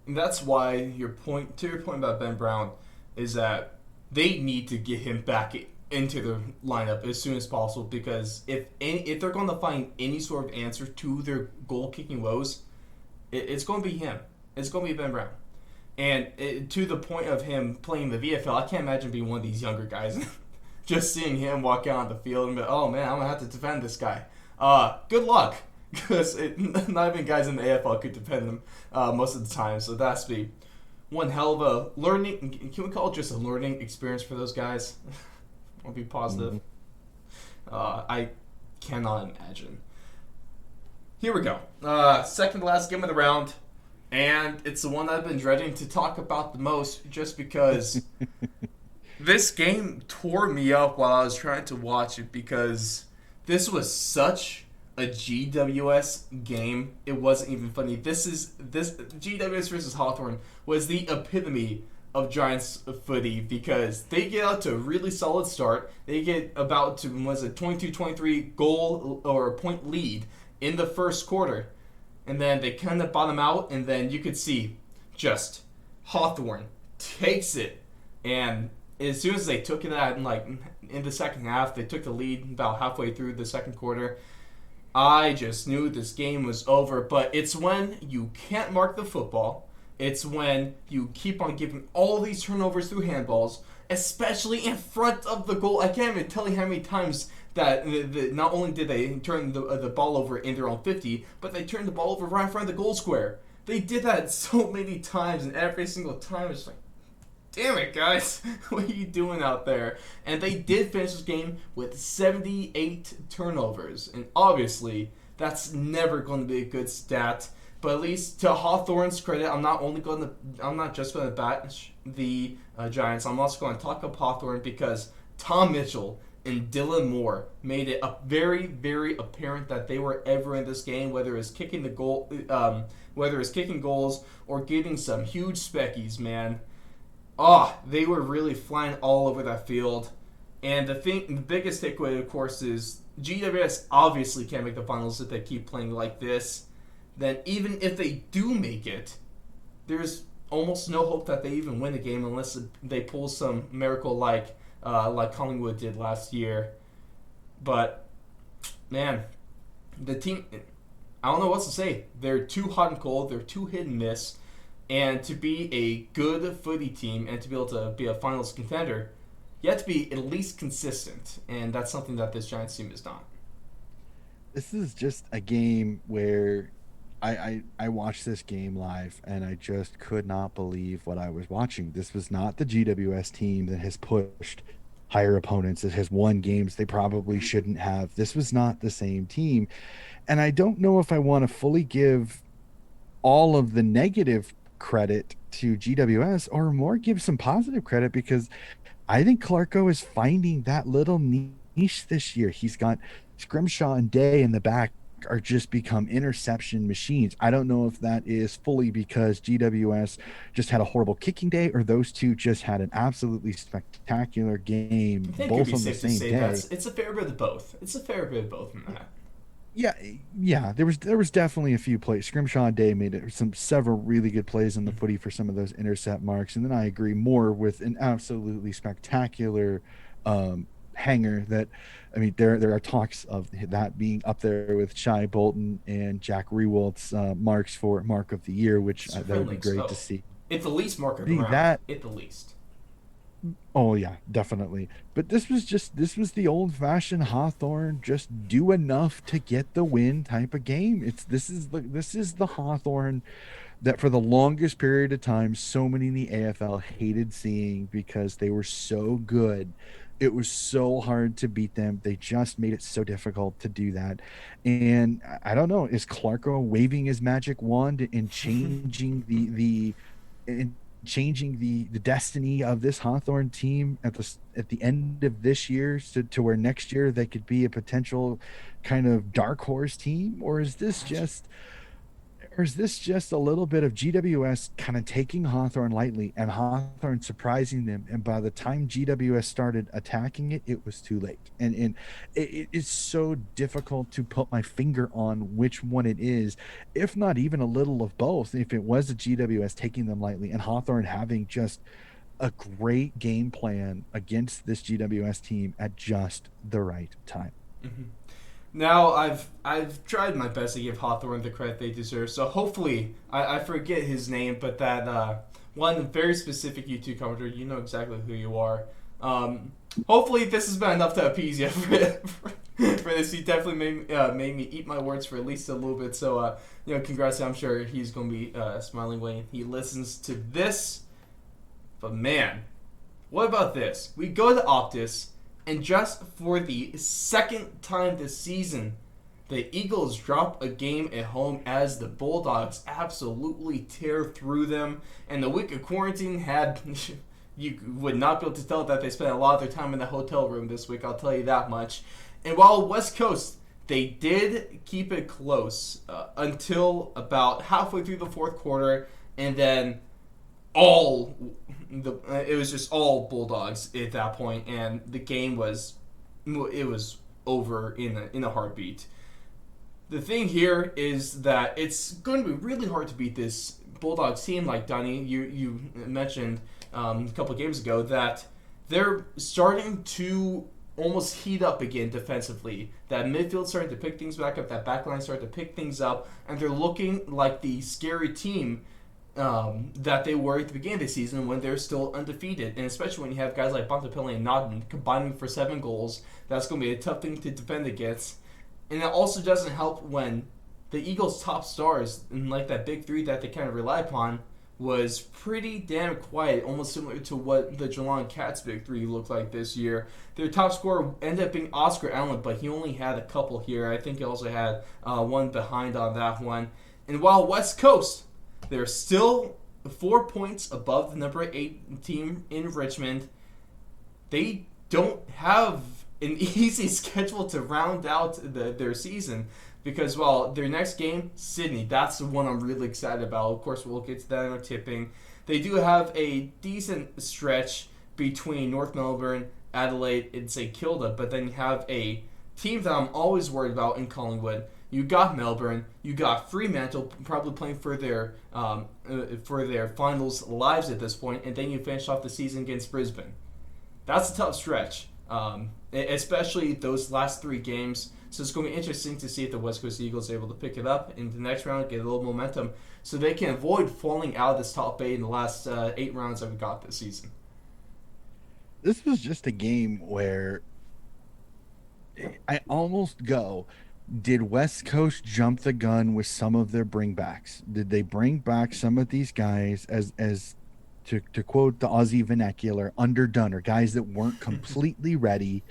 Speaker 3: And that's why your point about Ben Brown is that they need to get him back into the lineup as soon as possible, because if they're going to find any sort of answer to their goal kicking woes, it's going to be him. It's going to be Ben Brown. And to the point of him playing the VFL, I can't imagine being one of these younger guys. Just seeing him walk out on the field and be, oh man, I'm going to have to defend this guy. Good luck. Because not even guys in the AFL could defend him most of the time. So that's be one hell of a learning, can we call it just a learning experience for those guys? I'll be positive. I cannot imagine. Here we go. Second to last game of the round, and it's the one I've been dreading to talk about the most, just because this game tore me up while I was trying to watch it, because this was such a GWS game. It wasn't even funny. This GWS versus Hawthorn was the epitome of Giants footy, because they get out to a really solid start. They get about to 22-23 goal or point lead in the first quarter, and then they kind of bottom out, and then you could see just Hawthorn takes it, and as soon as they took it out, in the second half, they took the lead about halfway through the second quarter. I just knew this game was over, but it's when you can't mark the football, It's when you keep on giving all these turnovers through handballs, especially in front of the goal. I can't even tell you how many times that not only did they turn the ball over in their own 50, but they turned the ball over right in front of the goal square. They did that so many times, and every single time it's like, damn it, guys, what are you doing out there? And they did finish this game with 78 turnovers, and obviously that's never going to be a good stat. But at least to Hawthorn's credit, I'm not just going to bash the Giants. I'm also going to talk up Hawthorn because Tom Mitchell and Dylan Moore made it very, very apparent that they were ever in this game, whether it's kicking goals or getting some huge speckies, man. They were really flying all over that field. And the biggest takeaway, of course, is GWS obviously can't make the finals if they keep playing like this. Then even if they do make it, there's almost no hope that they even win the game unless they pull some miracle like Collingwood did last year. But, man, the team, I don't know what to say. They're too hot and cold. They're too hit and miss. And to be a good footy team and to be able to be a finals contender, you have to be at least consistent. And that's something that this Giants team is not.
Speaker 4: This is just a game where I watched this game live and I just could not believe what I was watching. This was not the GWS team that has pushed higher opponents, that has won games they probably shouldn't have. This was not the same team. And I don't know if I want to fully give all of the negative credit to GWS or more give some positive credit, because I think Clarko is finding that little niche this year. He's got Scrimshaw and Day in the back are just become interception machines. I don't know if that is fully because GWS just had a horrible kicking day or those two just had an absolutely spectacular game, both on the same day.
Speaker 3: It's a fair bit of both. It's a fair bit of both in that.
Speaker 4: Yeah. There was definitely a few plays. Scrimshaw and Day made several really good plays in the footy for some of those intercept marks, and then I agree more with an absolutely spectacular hanger that, I mean, there are talks of that being up there with Shai Bolton and Jack Rewalt's marks for Mark of the Year, which that would be great to see.
Speaker 3: It's the least mark of the round. At the least.
Speaker 4: Oh yeah, definitely. But this was the old-fashioned Hawthorn just do enough to get the win type of game. This is the Hawthorn that for the longest period of time so many in the AFL hated seeing because they were so good. It was so hard to beat them. They just made it so difficult to do that. And I don't know, is Clarko waving his magic wand and changing the destiny of this Hawthorn team at the end of this year to where next year they could be a potential kind of dark horse team? Or is this just a little bit of GWS kind of taking Hawthorn lightly and Hawthorn surprising them, and by the time GWS started attacking it was too late? And it's so difficult to put my finger on which one it is, if not even a little of both. If it was the GWS taking them lightly and Hawthorn having just a great game plan against this GWS team at just the right time.
Speaker 3: Mm-hmm. Now, I've tried my best to give Hawthorn the credit they deserve, so hopefully, I forget his name, but that one very specific YouTube commenter, you know exactly who you are. Hopefully this has been enough to appease you for this. He definitely made me eat my words for at least a little bit, so congrats. I'm sure he's going to be smiling when he listens to this. But man, what about this? We go to Optus, and just for the second time this season, the Eagles drop a game at home as the Bulldogs absolutely tear through them. And the week of quarantine had, you would not be able to tell that they spent a lot of their time in the hotel room this week, I'll tell you that much. And while West Coast, they did keep it close until about halfway through the fourth quarter, and then it was just all Bulldogs at that point, and the game was over in a heartbeat. The thing here is that it's going to be really hard to beat this Bulldogs team. Like Donnie, you mentioned a couple games ago that they're starting to almost heat up again defensively. That midfield starting to pick things back up. That backline starting to pick things up, and they're looking like the scary team that they were at the beginning of the season when they're still undefeated. And especially when you have guys like Bontempelli and Nodden combining for 7 goals, that's going to be a tough thing to defend against. And it also doesn't help when the Eagles' top stars, and like that big three that they kind of rely upon, was pretty damn quiet, almost similar to what the Geelong Cats' big three looked like this year. Their top scorer ended up being Oscar Allen, but he only had a couple here. I think he also had one behind on that one. And while West Coast, they're still 4 points above the number 8 team in Richmond, they don't have an easy schedule to round out their season. Because, well, their next game, Sydney, that's the one I'm really excited about. Of course, we'll get to that in our tipping. They do have a decent stretch between North Melbourne, Adelaide, and St Kilda, but then you have a team that I'm always worried about in Collingwood. You got Melbourne, you got Fremantle probably playing for their finals lives at this point, and then you finish off the season against Brisbane. That's a tough stretch, especially those last 3 games. So it's going to be interesting to see if the West Coast Eagles are able to pick it up in the next round, get a little momentum, so they can avoid falling out of this top 8 in the last 8 rounds that we got this season.
Speaker 4: This was just a game where I almost go, did West Coast jump the gun with some of their bringbacks? Did they bring back some of these guys as to quote the Aussie vernacular, underdone, or guys that weren't completely ready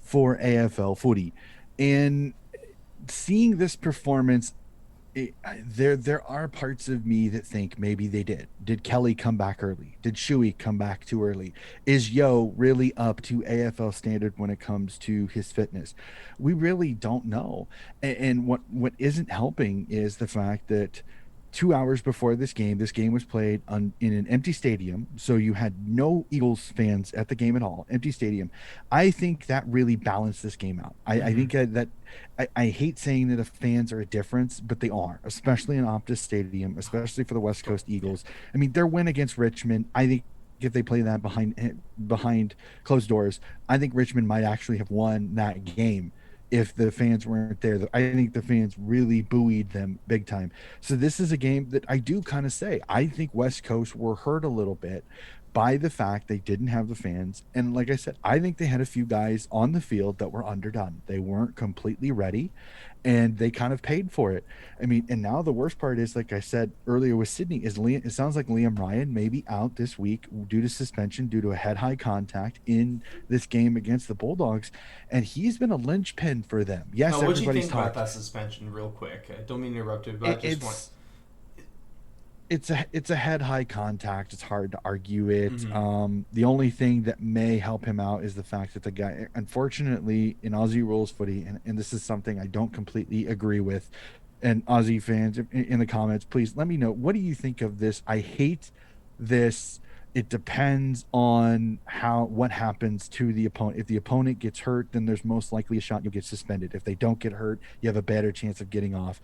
Speaker 4: for AFL footy? And seeing this performance, there are parts of me that think maybe they did. Did Kelly come back early? Did Shuey come back too early? Is Yo really up to AFL standard when it comes to his fitness? We really don't know. And what isn't helping is the fact that 2 hours before this game was played in an empty stadium, so you had no Eagles fans at the game at all, empty stadium. I think that really balanced this game out. I think that I hate saying that the fans are a difference, but they are, especially in Optus Stadium, especially for the West Coast Eagles. I mean, their win against Richmond, I think if they play that behind closed doors, I think Richmond might actually have won that game. If the fans weren't there, I think the fans really buoyed them big time. So this is a game that I do kind of say, I think West Coast were hurt a little bit by the fact they didn't have the fans. And like I said, I think they had a few guys on the field that were underdone. They weren't completely ready, and they kind of paid for it. I mean, and now the worst part is, like I said earlier with Sydney, is it sounds like Liam Ryan may be out this week due to suspension, due to a head-high contact in this game against the Bulldogs, and he's been a linchpin for them. Yes,
Speaker 3: now, what do you think
Speaker 4: talked
Speaker 3: about that suspension real quick? I don't mean to interrupt you, but I just want...
Speaker 4: It's a head-high contact. It's hard to argue it. The only thing that may help him out is the fact that the guy, unfortunately, in Aussie rules footy, and this is something I don't completely agree with, and Aussie fans in the comments, please let me know, what do you think of this? I hate this. It depends on what happens to the opponent. If the opponent gets hurt, then there's most likely a shot you'll get suspended. If they don't get hurt, you have a better chance of getting off.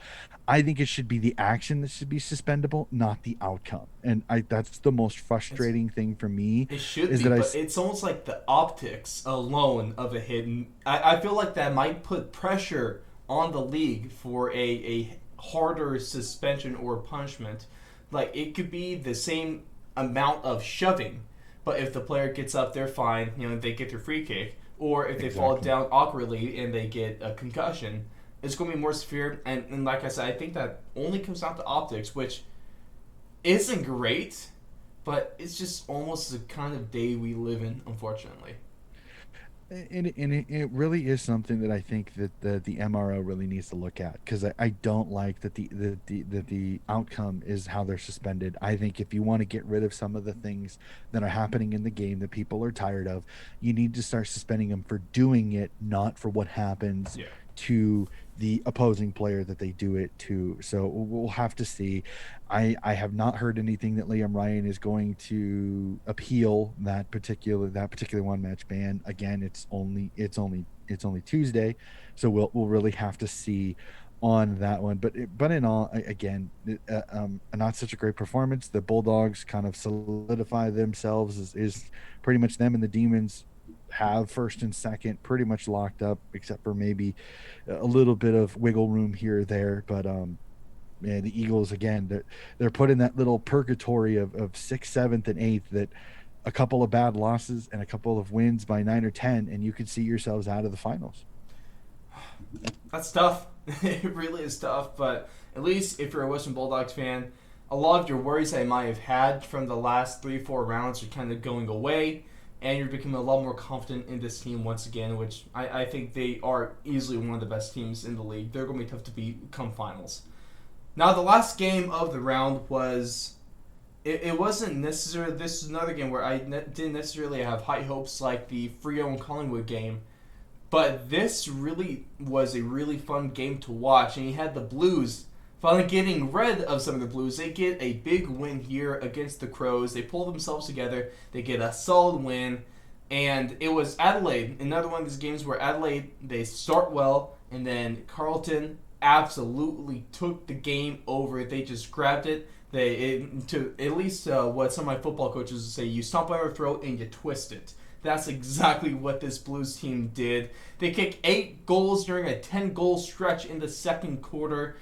Speaker 4: I think it should be the action that should be suspendable, not the outcome. And that's the most frustrating thing for me.
Speaker 3: It should be, but it's almost like the optics alone of a hit. I feel like that might put pressure on the league for a harder suspension or punishment. Like, it could be the same amount of shoving, but if the player gets up, they're fine. They get their free kick, or if they fall down awkwardly and they get a concussion, it's going to be more severe. And like I said, I think that only comes down to optics, which isn't great, but it's just almost the kind of day we live in, unfortunately.
Speaker 4: And it really is something that I think that the MRO really needs to look at, because I don't like that the outcome is how they're suspended. I think if you want to get rid of some of the things that are happening in the game that people are tired of, you need to start suspending them for doing it, not for what happens to the opposing player that they do it to. So we'll have to see. I have not heard anything that Liam Ryan is going to appeal that particular one match ban. Again, it's only Tuesday, so we'll really have to see on that one. But in all, again, not such a great performance. The Bulldogs kind of solidify themselves is pretty much them, and the Demons have first and second pretty much locked up, except for maybe a little bit of wiggle room here or there. But And the Eagles, again, they're put in that little purgatory of 6th, 7th, and 8th, that a couple of bad losses and a couple of wins by 9 or 10, and you could see yourselves out of the finals.
Speaker 3: That's tough. It really is tough, but at least if you're a Western Bulldogs fan, a lot of your worries that you might have had from the last 3-4 rounds are kind of going away, and you're becoming a lot more confident in this team once again, which I think they are easily one of the best teams in the league. They're going to be tough to beat come finals. Now, the last game of the round was... It wasn't necessarily... This is another game where I didn't necessarily have high hopes like the Freo and Collingwood game, but this really was a really fun game to watch, and you had the Blues finally getting rid of some of the Blues. They get a big win here against the Crows. They pull themselves together. They get a solid win. And it was Adelaide, another one of these games where Adelaide, they start well, and then Carlton absolutely took the game over. They just grabbed it. To at least what some of my football coaches would say, you stomp on your throat and you twist it. That's exactly what this Blues team did. They kicked 8 goals during a 10-goal stretch in the second quarter.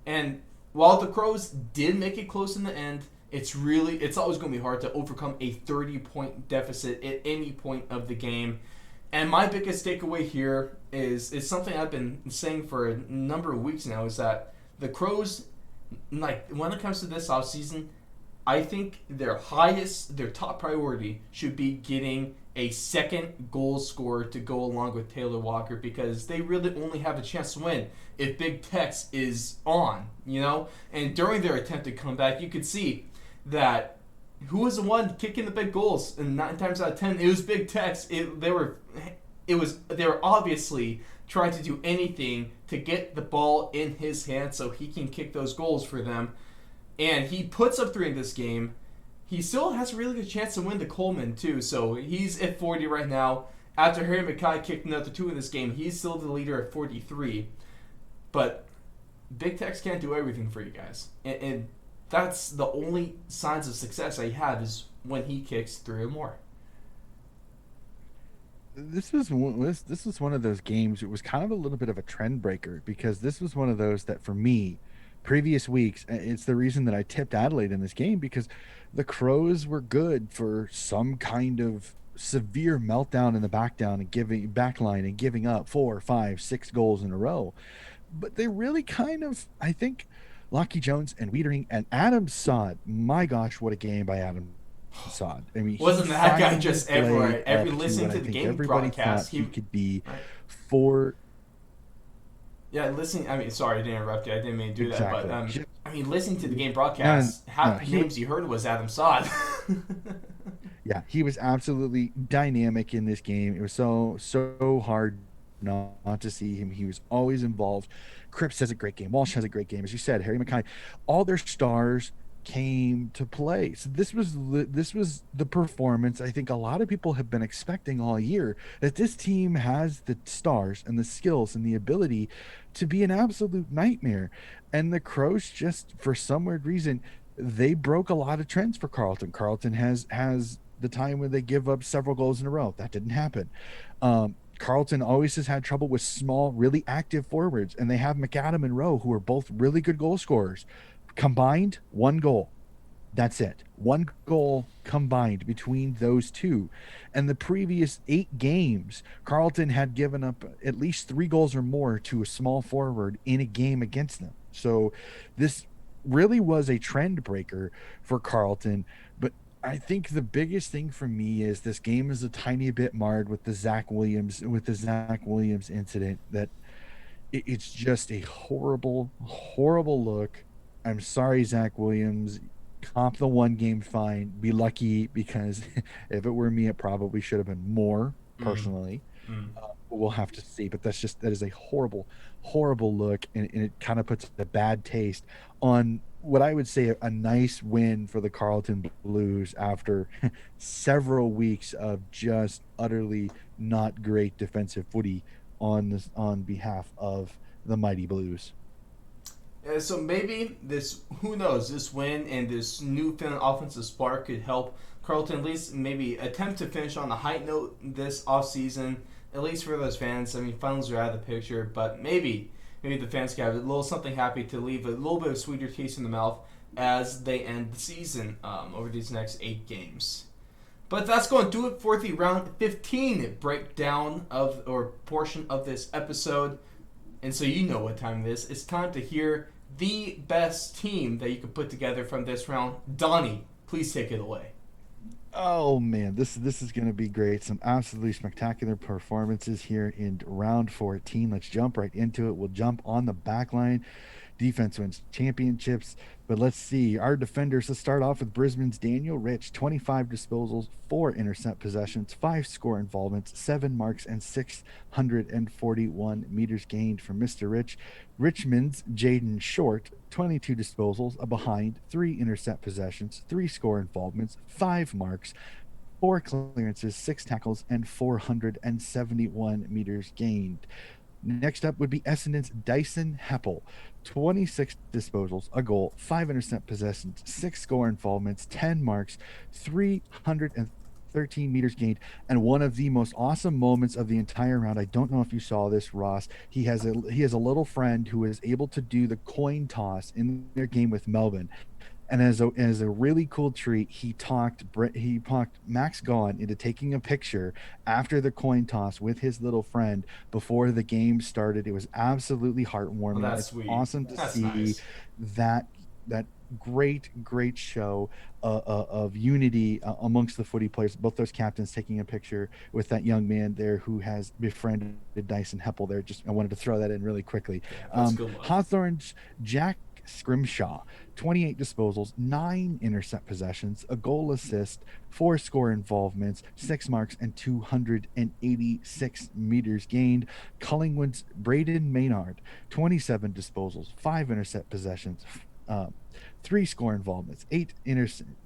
Speaker 3: And while the Crows did make it close in the end, it's always going to be hard to overcome a 30-point deficit at any point of the game. And my biggest takeaway here is something I've been saying for a number of weeks now, is that the Crows, like when it comes to this offseason, I think their top priority should be getting a second goal scorer to go along with Taylor Walker, because they really only have a chance to win if Big Tex is on, And during their attempted comeback, you could see that who was the one kicking the big goals, and 9 times out of 10 it was Big Tex. They were obviously trying to do anything to get the ball in his hands so he can kick those goals for them. And he puts up 3 in this game. He still has a really good chance to win the Coleman, too. So he's at 40 right now. After Harry Mackay kicked another 2 in this game, he's still the leader at 43. But Big Tex can't do everything for you guys. And that's the only signs of success I have, is when he kicks 3 or more.
Speaker 4: This was one of those games. It was kind of a little bit of a trend breaker, because this was one of those that, for me, previous weeks, it's the reason that I tipped Adelaide in this game, because the Crows were good for some kind of severe meltdown in the backline and giving up 4, 5, 6 goals in a row. But they really kind of, I think, Lockie Jones and Wiedering and Adam Sod, my gosh, what a game by Adam Sod. I mean,
Speaker 3: wasn't that guy just everywhere? Listening to the game broadcast,
Speaker 4: he could be
Speaker 3: right.
Speaker 4: for.
Speaker 3: Yeah, listening. I mean, sorry to interrupt you. I didn't mean to do
Speaker 4: Exactly.
Speaker 3: that, but listening to the game broadcast, half the names you heard was Adam Sod.
Speaker 4: Yeah, he was absolutely dynamic in this game. It was so hard not to see him. He was always involved. Cripps has a great game. Walsh has a great game. As you said, Harry Mackay, all their stars came to play. So this was the performance I think a lot of people have been expecting all year, that this team has the stars and the skills and the ability to be an absolute nightmare. And the Crows, just for some weird reason, they broke a lot of trends for Carlton. Carlton has the time when they give up several goals in a row. That didn't happen. Carlton always has had trouble with small, really active forwards, and they have McAdam and Rowe, who are both really good goal scorers. Combined, 1 goal. That's it. 1 goal combined between those two. And the previous 8 games, Carlton had given up at least 3 goals or more to a small forward in a game against them. So this really was a trend breaker for Carlton. But I think the biggest thing for me is this game is a tiny bit marred with the Zach Williams incident. That it's just a horrible look. I'm sorry, Zach Williams. Comp the 1 game fine. Be lucky, because if it were me, it probably should have been more, personally. We'll have to see. But that is a horrible look, and it kind of puts a bad taste on what I would say a nice win for the Carlton Blues after several weeks of just utterly not great defensive footy on behalf of the mighty Blues.
Speaker 3: So maybe who knows, this win and this newfound offensive spark could help Carlton at least maybe attempt to finish on a high note this offseason, at least for those fans. I mean, finals are out of the picture, but maybe maybe the fans can have a little something happy to leave a little bit of sweeter taste in the mouth as they end the season over these next 8 games. But that's going to do it for the round 15 breakdown of or portion of this episode. And so you know what time it is. It's time to hear the best team that you could put together from this round. Donnie, please take it away.
Speaker 4: Oh man, this is going to be great. Some absolutely spectacular performances here in round 14. Let's jump right into it. We'll jump on the back line. Defense wins championships. But let's see. Our defenders, let's start off with Brisbane's Daniel Rich, 25 disposals, 4 intercept possessions, 5 score involvements, 7 marks, and 641 meters gained from Mr. Rich. Richmond's Jaden Short, 22 disposals, a behind, 3 intercept possessions, 3 score involvements, 5 marks, 4 clearances, 6 tackles, and 471 meters gained. Next up would be Essendon's Dyson Heppel, 26 disposals, a goal, 5 intercept possessions, 6 score involvements, 10 marks, 313 meters gained, and one of the most awesome moments of the entire round. I don't know if you saw this, Ross. He has a little friend who is able to do the coin toss in their game with Melbourne. And as a really cool treat, he talked Max Gawn into taking a picture after the coin toss with his little friend before the game started. It was absolutely heartwarming.
Speaker 3: Oh, that's
Speaker 4: it's
Speaker 3: sweet.
Speaker 4: awesome to
Speaker 3: That's
Speaker 4: see
Speaker 3: nice.
Speaker 4: that great show of unity amongst the footy players. Both those captains taking a picture with that young man there who has befriended Dyson Heppel there. I wanted to throw that in really quickly.
Speaker 3: Yeah, that's good luck.
Speaker 4: Hawthorn's Jack Scrimshaw, 28 disposals, 9 intercept possessions, a goal assist, 4 score involvements, 6 marks, and 286 meters gained. Collingwood's Braden Maynard, 27 disposals, 5 intercept possessions, 3 score involvements, 5 interceptions,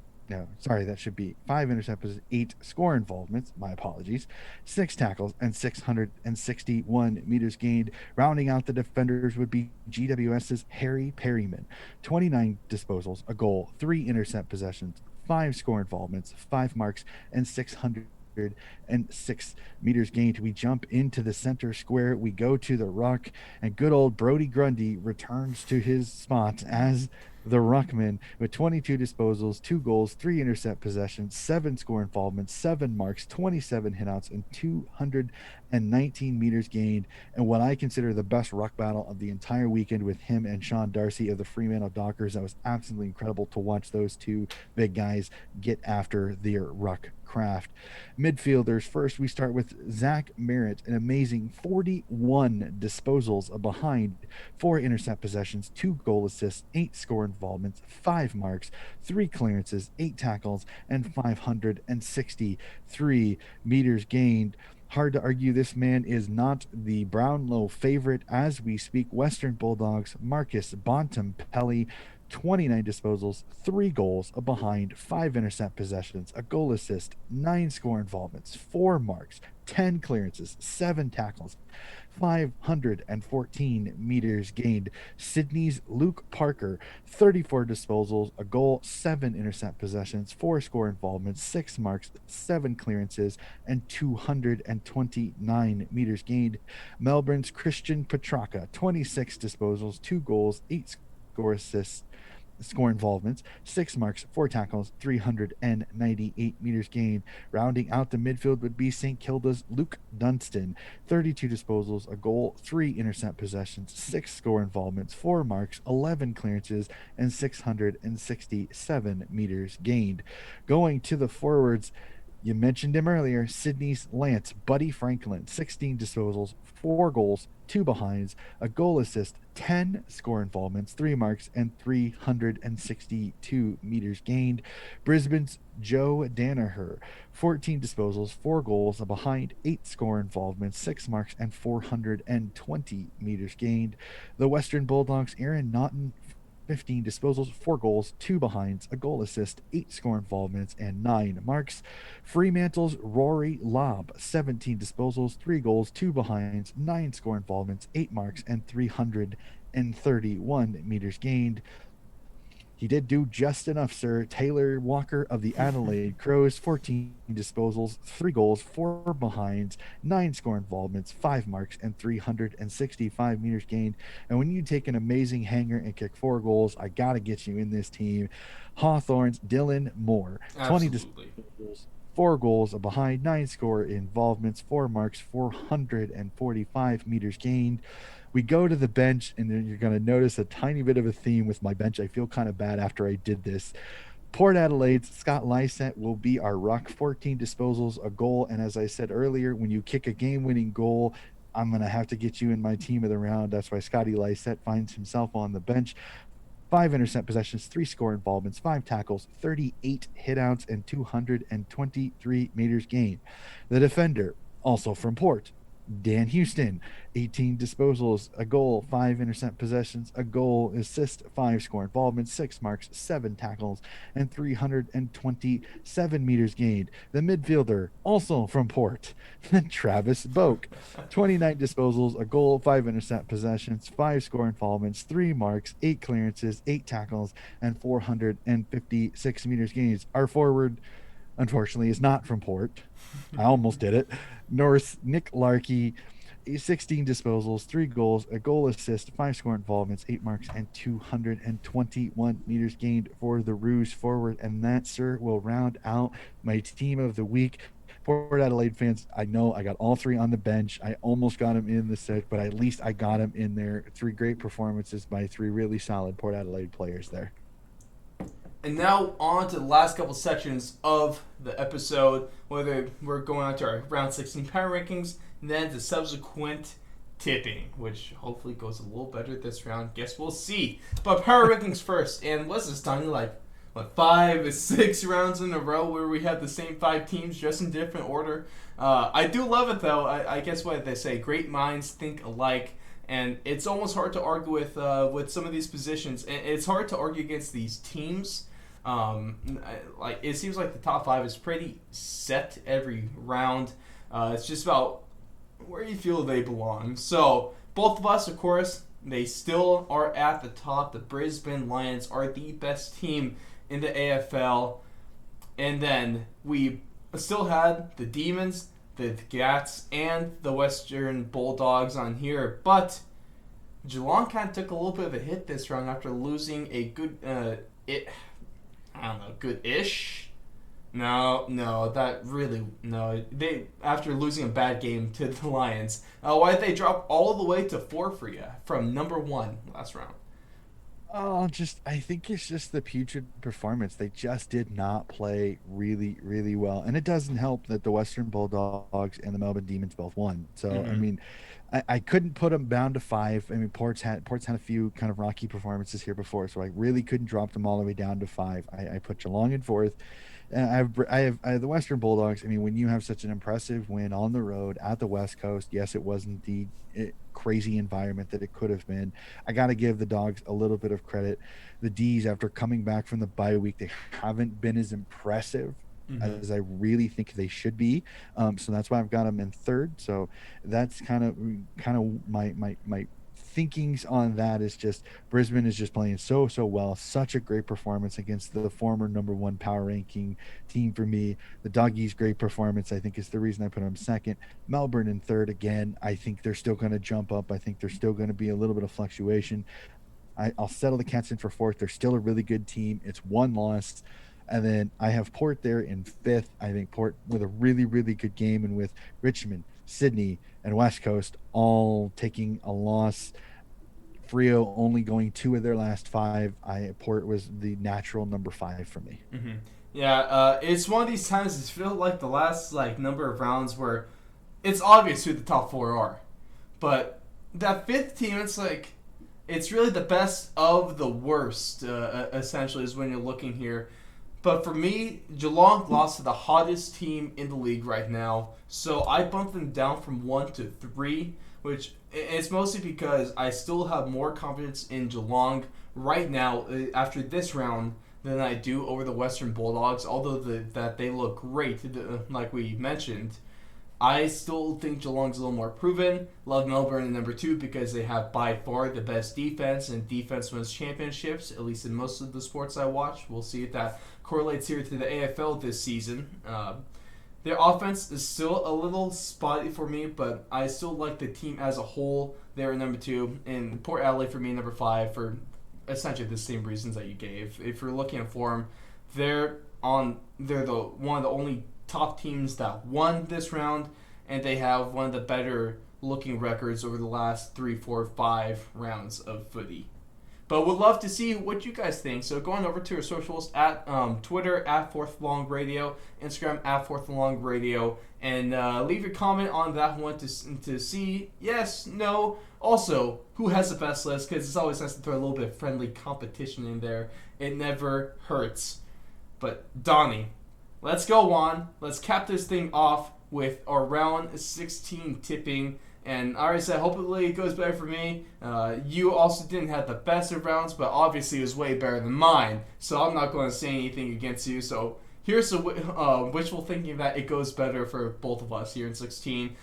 Speaker 4: 8 score involvements, my apologies, 6 tackles, and 661 meters gained. Rounding out the defenders would be GWS's Harry Perryman, 29 disposals, a goal, 3 intercept possessions, 5 score involvements, 5 marks, and 606 meters gained. We jump into the center square. We go to the ruck, and good old Brody Grundy returns to his spot as the ruckman with 22 disposals, 2 goals, 3 intercept possessions, 7 score involvements, 7 marks, 27 hitouts, and 219 meters gained. And what I consider the best ruck battle of the entire weekend with him and Sean Darcy of the Fremantle Dockers. That was absolutely incredible to watch those two big guys get after their ruck craft. Midfielders, first we start with Zach Merritt, an amazing 41 disposals, a behind, 4 intercept possessions, 2 goal assists, 8 score involvements, 5 marks, 3 clearances, 8 tackles, and 563 meters gained. Hard to argue this man is not the Brownlow favorite as we speak. Western Bulldogs, Marcus Bontempelli, 29 disposals, 3 goals, a behind, 5 intercept possessions, a goal assist, 9 score involvements, 4 marks, 10 clearances, 7 tackles, 514 meters gained. Sydney's Luke Parker, 34 disposals, a goal, 7 intercept possessions, 4 score involvements, 6 marks, 7 clearances, and 229 meters gained. Melbourne's Christian Petrarca, 26 disposals, 2 goals, 8 score involvements, 6 marks, 4 tackles, 398 meters gained. Rounding out the midfield would be St. Kilda's Luke Dunstan, 32 disposals, a goal, 3 intercept possessions, 6 score involvements, 4 marks, 11 clearances, and 667 meters gained. Going to the forwards, you mentioned him earlier, Sydney's Lance Buddy Franklin, 16 disposals, 4 goals, 2 behinds, a goal assist, 10 score involvements, 3 marks, and 362 meters gained. Brisbane's Joe Danaher, 14 disposals, 4 goals, a behind, 8 score involvements, 6 marks, and 420 meters gained. The Western Bulldogs' Aaron Naughton, 15 disposals, 4 goals, 2 behinds, a goal assist, 8 score involvements, and 9 marks. Fremantle's Rory Lobb, 17 disposals, 3 goals, 2 behinds, 9 score involvements, 8 marks, and 331 meters gained. he did do just enough, sir. Taylor Walker of the Adelaide Crows, 14 disposals, 3 goals, 4 behinds, 9 score involvements, 5 marks, and 365 meters gained. And when you take an amazing hanger and kick 4 goals, I got to get you in this team. Hawthorns, Dylan Moore, 20
Speaker 3: Absolutely.
Speaker 4: disposals, 4 goals, a behind, 9 score involvements, 4 marks, 445 meters gained. We go to the bench, and then you're going to notice a tiny bit of a theme with my bench. I feel kind of bad after I did this. Port Adelaide's Scott Lysett will be our ruck, 14 disposals, a goal. And as I said earlier, when you kick a game-winning goal, I'm going to have to get you in my team of the round. That's why Scotty Lysett finds himself on the bench. 5 intercept possessions, 3 score involvements, 5 tackles, 38 hitouts, and 223 meters gained. The defender, also from Port, Dan Houston, 18 disposals, a goal, 5 intercept possessions, a goal, assist, 5 score involvements, 6 marks, 7 tackles, and 327 meters gained. The midfielder, also from Port, Travis Boak, 29 disposals, a goal, 5 intercept possessions, 5 score involvements, 3 marks, 8 clearances, 8 tackles, and 456 meters gained. Our forward, unfortunately, is not from Port. I almost did it. North Nick Larkey, 16 disposals, 3 goals, a goal, assist, 5 score involvements, 8 marks, and 221 meters gained for the Roos forward. And that, sir, will round out my team of the week. Port Adelaide fans, I know I got all 3 on the bench. I almost got them in the set, but at least I got them in there. 3 great performances by 3 really solid Port Adelaide players there.
Speaker 3: And now on to the last couple sections of the episode, whether we're going on to our round 16 power rankings, and then the subsequent tipping, which hopefully goes a little better this round. Guess we'll see. But power rankings first, and what's this, Tony? Like, 5 or 6 rounds in a row where we have the same 5 teams just in different order. I do love it, though. I guess what they say, great minds think alike. And it's almost hard to argue with some of these positions. And it's hard to argue against these teams. Like, it seems like the top 5 is pretty set every round. It's just about where you feel they belong. So both of us, of course, they still are at the top. The Brisbane Lions are the best team in the AFL. And then we still had the Demons, the Gats, and the Western Bulldogs on here. But Geelong kind of took a little bit of a hit this round after losing a good, good-ish? No, They, after losing a bad game to the Lions, why did they drop all the way to 4 for you from number 1 last round?
Speaker 4: I think it's just the putrid performance. They just did not play really, really well. And it doesn't help that the Western Bulldogs and the Melbourne Demons both won. So, I mean, I couldn't put them down to 5. I mean, Port's had a few kind of rocky performances here before, so I really couldn't drop them all the way down to 5. I put Geelong in 4th. I have the Western Bulldogs. I mean, when you have such an impressive win on the road at the West Coast, yes, it wasn't the crazy environment that it could have been. I got to give the Dogs a little bit of credit. The D's, after coming back from the bye week, they haven't been as impressive as I really think they should be. So that's why I've got them in 3rd. So that's kind of my thinkings on that is just Brisbane is just playing so well. Such a great performance against the former number 1 power ranking team for me. The Doggies' great performance, I think, is the reason I put them 2nd. Melbourne in 3rd again. I think they're still going to jump up. I think there's still going to be a little bit of fluctuation. I'll settle the Cats in for 4th. They're still a really good team. It's 1 loss. And then I have Port there in 5th. I think Port with a really, really good game, and with Richmond, Sydney, and West Coast all taking a loss. Freo only going 2 of their last 5. Port was the natural number 5 for me.
Speaker 3: Yeah, it's one of these times. It feels like the last number of rounds where it's obvious who the top 4 are, but that 5th team, it's really the best of the worst. Essentially, is when you're looking here. But for me, Geelong lost to the hottest team in the league right now, so I bumped them down from 1 to 3, which it's mostly because I still have more confidence in Geelong right now after this round than I do over the Western Bulldogs, although that they look great, like we mentioned. I still think Geelong's a little more proven. Love Melbourne in number 2 because they have by far the best defense, and defense wins championships, at least in most of the sports I watch. We'll see if that correlates here to the AFL this season. Their offense is still a little spotty for me, but I still like the team as a whole. They're number 2, and Port Adelaide for me number 5 for essentially the same reasons that you gave. If you're looking at form, they're one of the only top teams that won this round, and they have one of the better looking records over the last 3, 4, 5 rounds of footy. But would love to see what you guys think. So going over to our socials at Twitter at Fourth Long Radio, Instagram at Fourth Long Radio, and leave your comment on that one to see yes, no. Also, who has the best list? Because it's always nice to throw a little bit of friendly competition in there. It never hurts. But Donnie, let's go on. Let's cap this thing off with our round 16 tipping. And I already said, hopefully it goes better for me. You also didn't have the best of rounds, but obviously it was way better than mine. So I'm not going to say anything against you. So here's the wishful thinking that it goes better for both of us here in 16.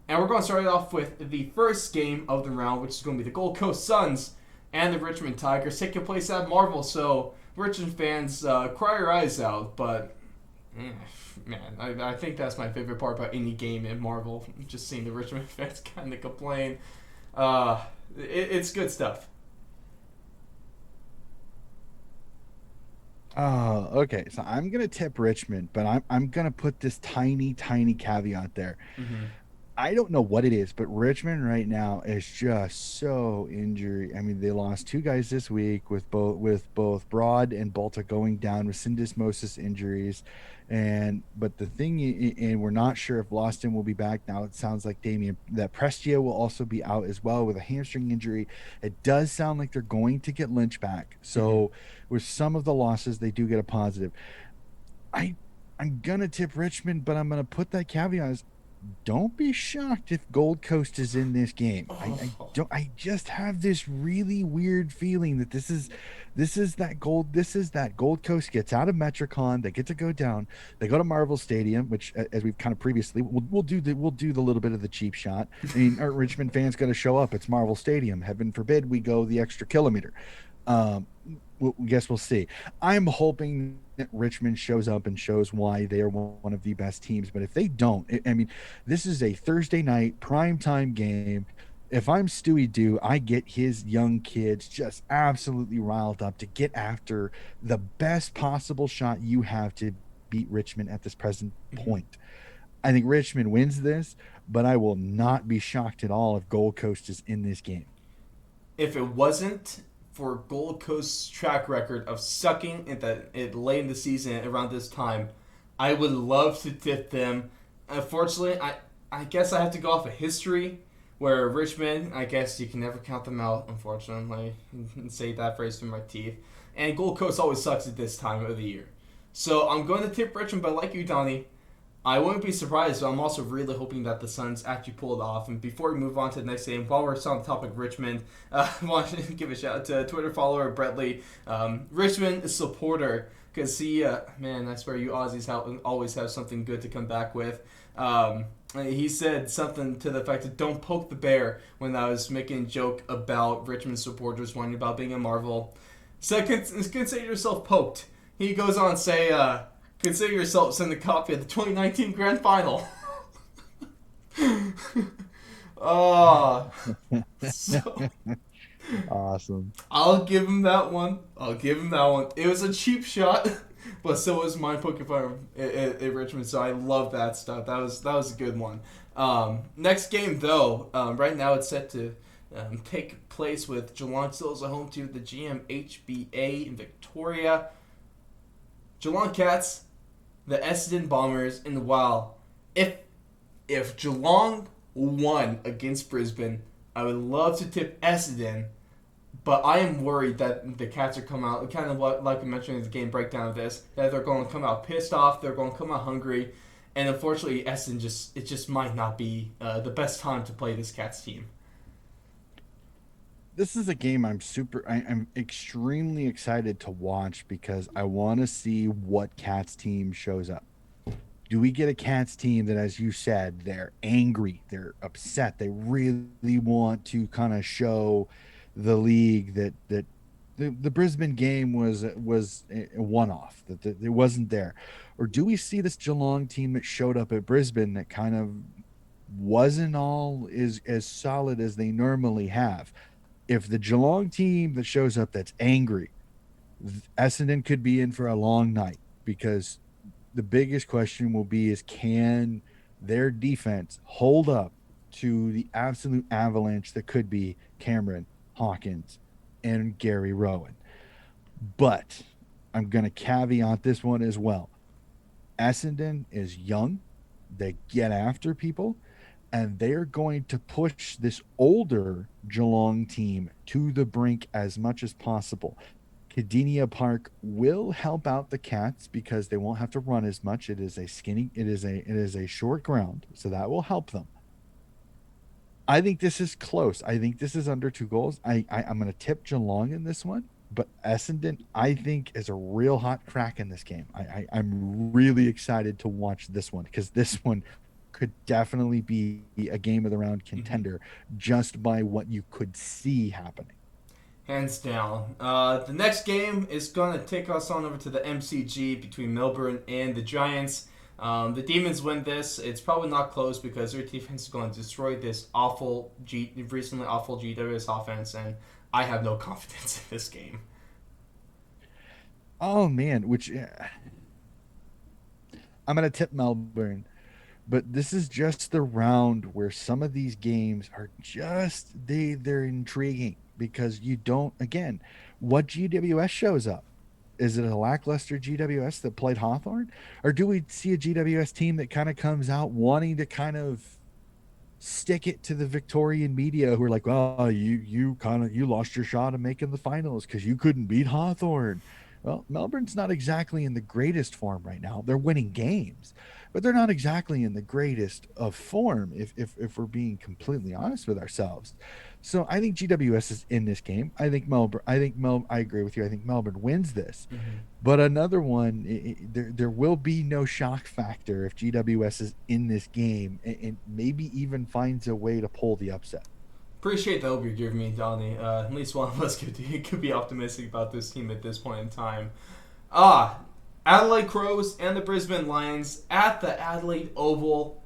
Speaker 3: And we're going to start it off with the first game of the round, which is going to be the Gold Coast Suns and the Richmond Tigers taking place at Marvel. So Richmond fans, cry your eyes out, but... man, I think that's my favorite part about any game in Marvel. Just seeing the Richmond fans kind of complain. It's good stuff.
Speaker 4: Oh, okay. So I'm gonna tip Richmond, but I'm gonna put this tiny caveat there.
Speaker 3: Mm-hmm.
Speaker 4: I don't know what it is, but Richmond right now is just so injury. I mean, they lost 2 guys this week with both Broad and Bolta going down with syndesmosis injuries, but the thing, and we're not sure if Lawson will be back now. It sounds like that Prestia will also be out as well with a hamstring injury. It does sound like they're going to get Lynch back. So with some of the losses, they do get a positive. I'm gonna tip Richmond, but I'm gonna put that caveat as, don't be shocked if Gold Coast is in this game. I just have this really weird feeling that this is that Gold Coast gets out of Metricon, they get to go down, they go to Marvel Stadium, which, as we've kind of previously, we'll do the little bit of the cheap shot. I mean, our Richmond fans going to show up. It's Marvel Stadium. Heaven forbid we go the extra kilometer. Guess we'll see. I'm hoping that Richmond shows up and shows why they are one of the best teams. But if they don't, I mean, this is a Thursday night primetime game. If I'm Stewie Doo, I get his young kids just absolutely riled up to get after the best possible shot you have to beat Richmond at this present point. I think Richmond wins this, but I will not be shocked at all if Gold Coast is in this game.
Speaker 3: If it wasn't for Gold Coast's track record of sucking late in the season around this time, I would love to tip them. Unfortunately, I guess I have to go off of history, where Richmond, I guess you can never count them out, unfortunately, and say that phrase through my teeth. And Gold Coast always sucks at this time of the year. So I'm going to tip Richmond, but like you, Donnie, I wouldn't be surprised, but I'm also really hoping that the Suns actually pull it off. And before we move on to the next game, while we're still on the topic of Richmond, I want to give a shout out to Twitter follower Brett Lee, Richmond supporter, because he, man, I swear you Aussies always have something good to come back with. He said something to the effect of "Don't poke the bear" when I was making a joke about Richmond supporters whining about being a Marvel. So consider yourself poked. He goes on to say, consider yourself sending a copy of the 2019 Grand Final. So
Speaker 4: Awesome.
Speaker 3: I'll give him that one. It was a cheap shot, but so was my poking fire at Richmond. So I love that stuff. That was a good one. Next game though, right now it's set to take place with Geelong still as a home to the GMHBA in Victoria. Geelong Cats, the Essendon Bombers, and while if Geelong won against Brisbane, I would love to tip Essendon, but I am worried that the Cats are coming out, kind of like I mentioned in the game breakdown of this, that they're going to come out pissed off, they're going to come out hungry, and unfortunately Essendon just might not be the best time to play this Cats team.
Speaker 4: This is a game I'm extremely excited to watch because I want to see what Cats team shows up. Do we get a Cats team that, as you said, they're angry, they're upset, they really want to kind of show the league that the Brisbane game was a one-off, that it wasn't there? Or do we see this Geelong team that showed up at Brisbane that kind of wasn't all is as solid as they normally have? If the Geelong team that shows up that's angry, Essendon could be in for a long night, because the biggest question will be is, can their defense hold up to the absolute avalanche that could be Cameron, Hawkins, and Gary Rowan? But I'm going to caveat this one as well. Essendon is young. They get after people, and they're going to push this older Geelong team to the brink as much as possible. Cardinia Park will help out the Cats because they won't have to run as much. It is a short ground, so that will help them. I think this is close. I think this is under 2 goals. I'm going to tip Geelong in this one, but Essendon, I think, is a real hot crack in this game. I'm really excited to watch this one, because this one could definitely be a game of the round contender just by what you could see happening.
Speaker 3: Hands down. The next game is going to take us on over to the MCG between Melbourne and the Giants. The Demons win this. It's probably not close because their defense is going to destroy this recently awful GWS offense, and I have no confidence in this game.
Speaker 4: Oh, man, I'm going to tip Melbourne. But this is just the round where some of these games are just, they're intriguing, because you don't, again, what GWS shows up? Is it a lackluster GWS that played Hawthorn? Or do we see a GWS team that kind of comes out wanting to kind of stick it to the Victorian media, who are like, well, you lost your shot of making the finals because you couldn't beat Hawthorn? Well, Melbourne's not exactly in the greatest form right now. They're winning games, but they're not exactly in the greatest of form, if we're being completely honest with ourselves. So I think GWS is in this game. I agree with you. I think Melbourne wins this. Mm-hmm. But another one, there will be no shock factor if GWS is in this game, and maybe even finds a way to pull the upset.
Speaker 3: Appreciate the hope you're giving me, Donnie. At least one of us could be optimistic about this team at this point in time. Adelaide Crows and the Brisbane Lions at the Adelaide Oval.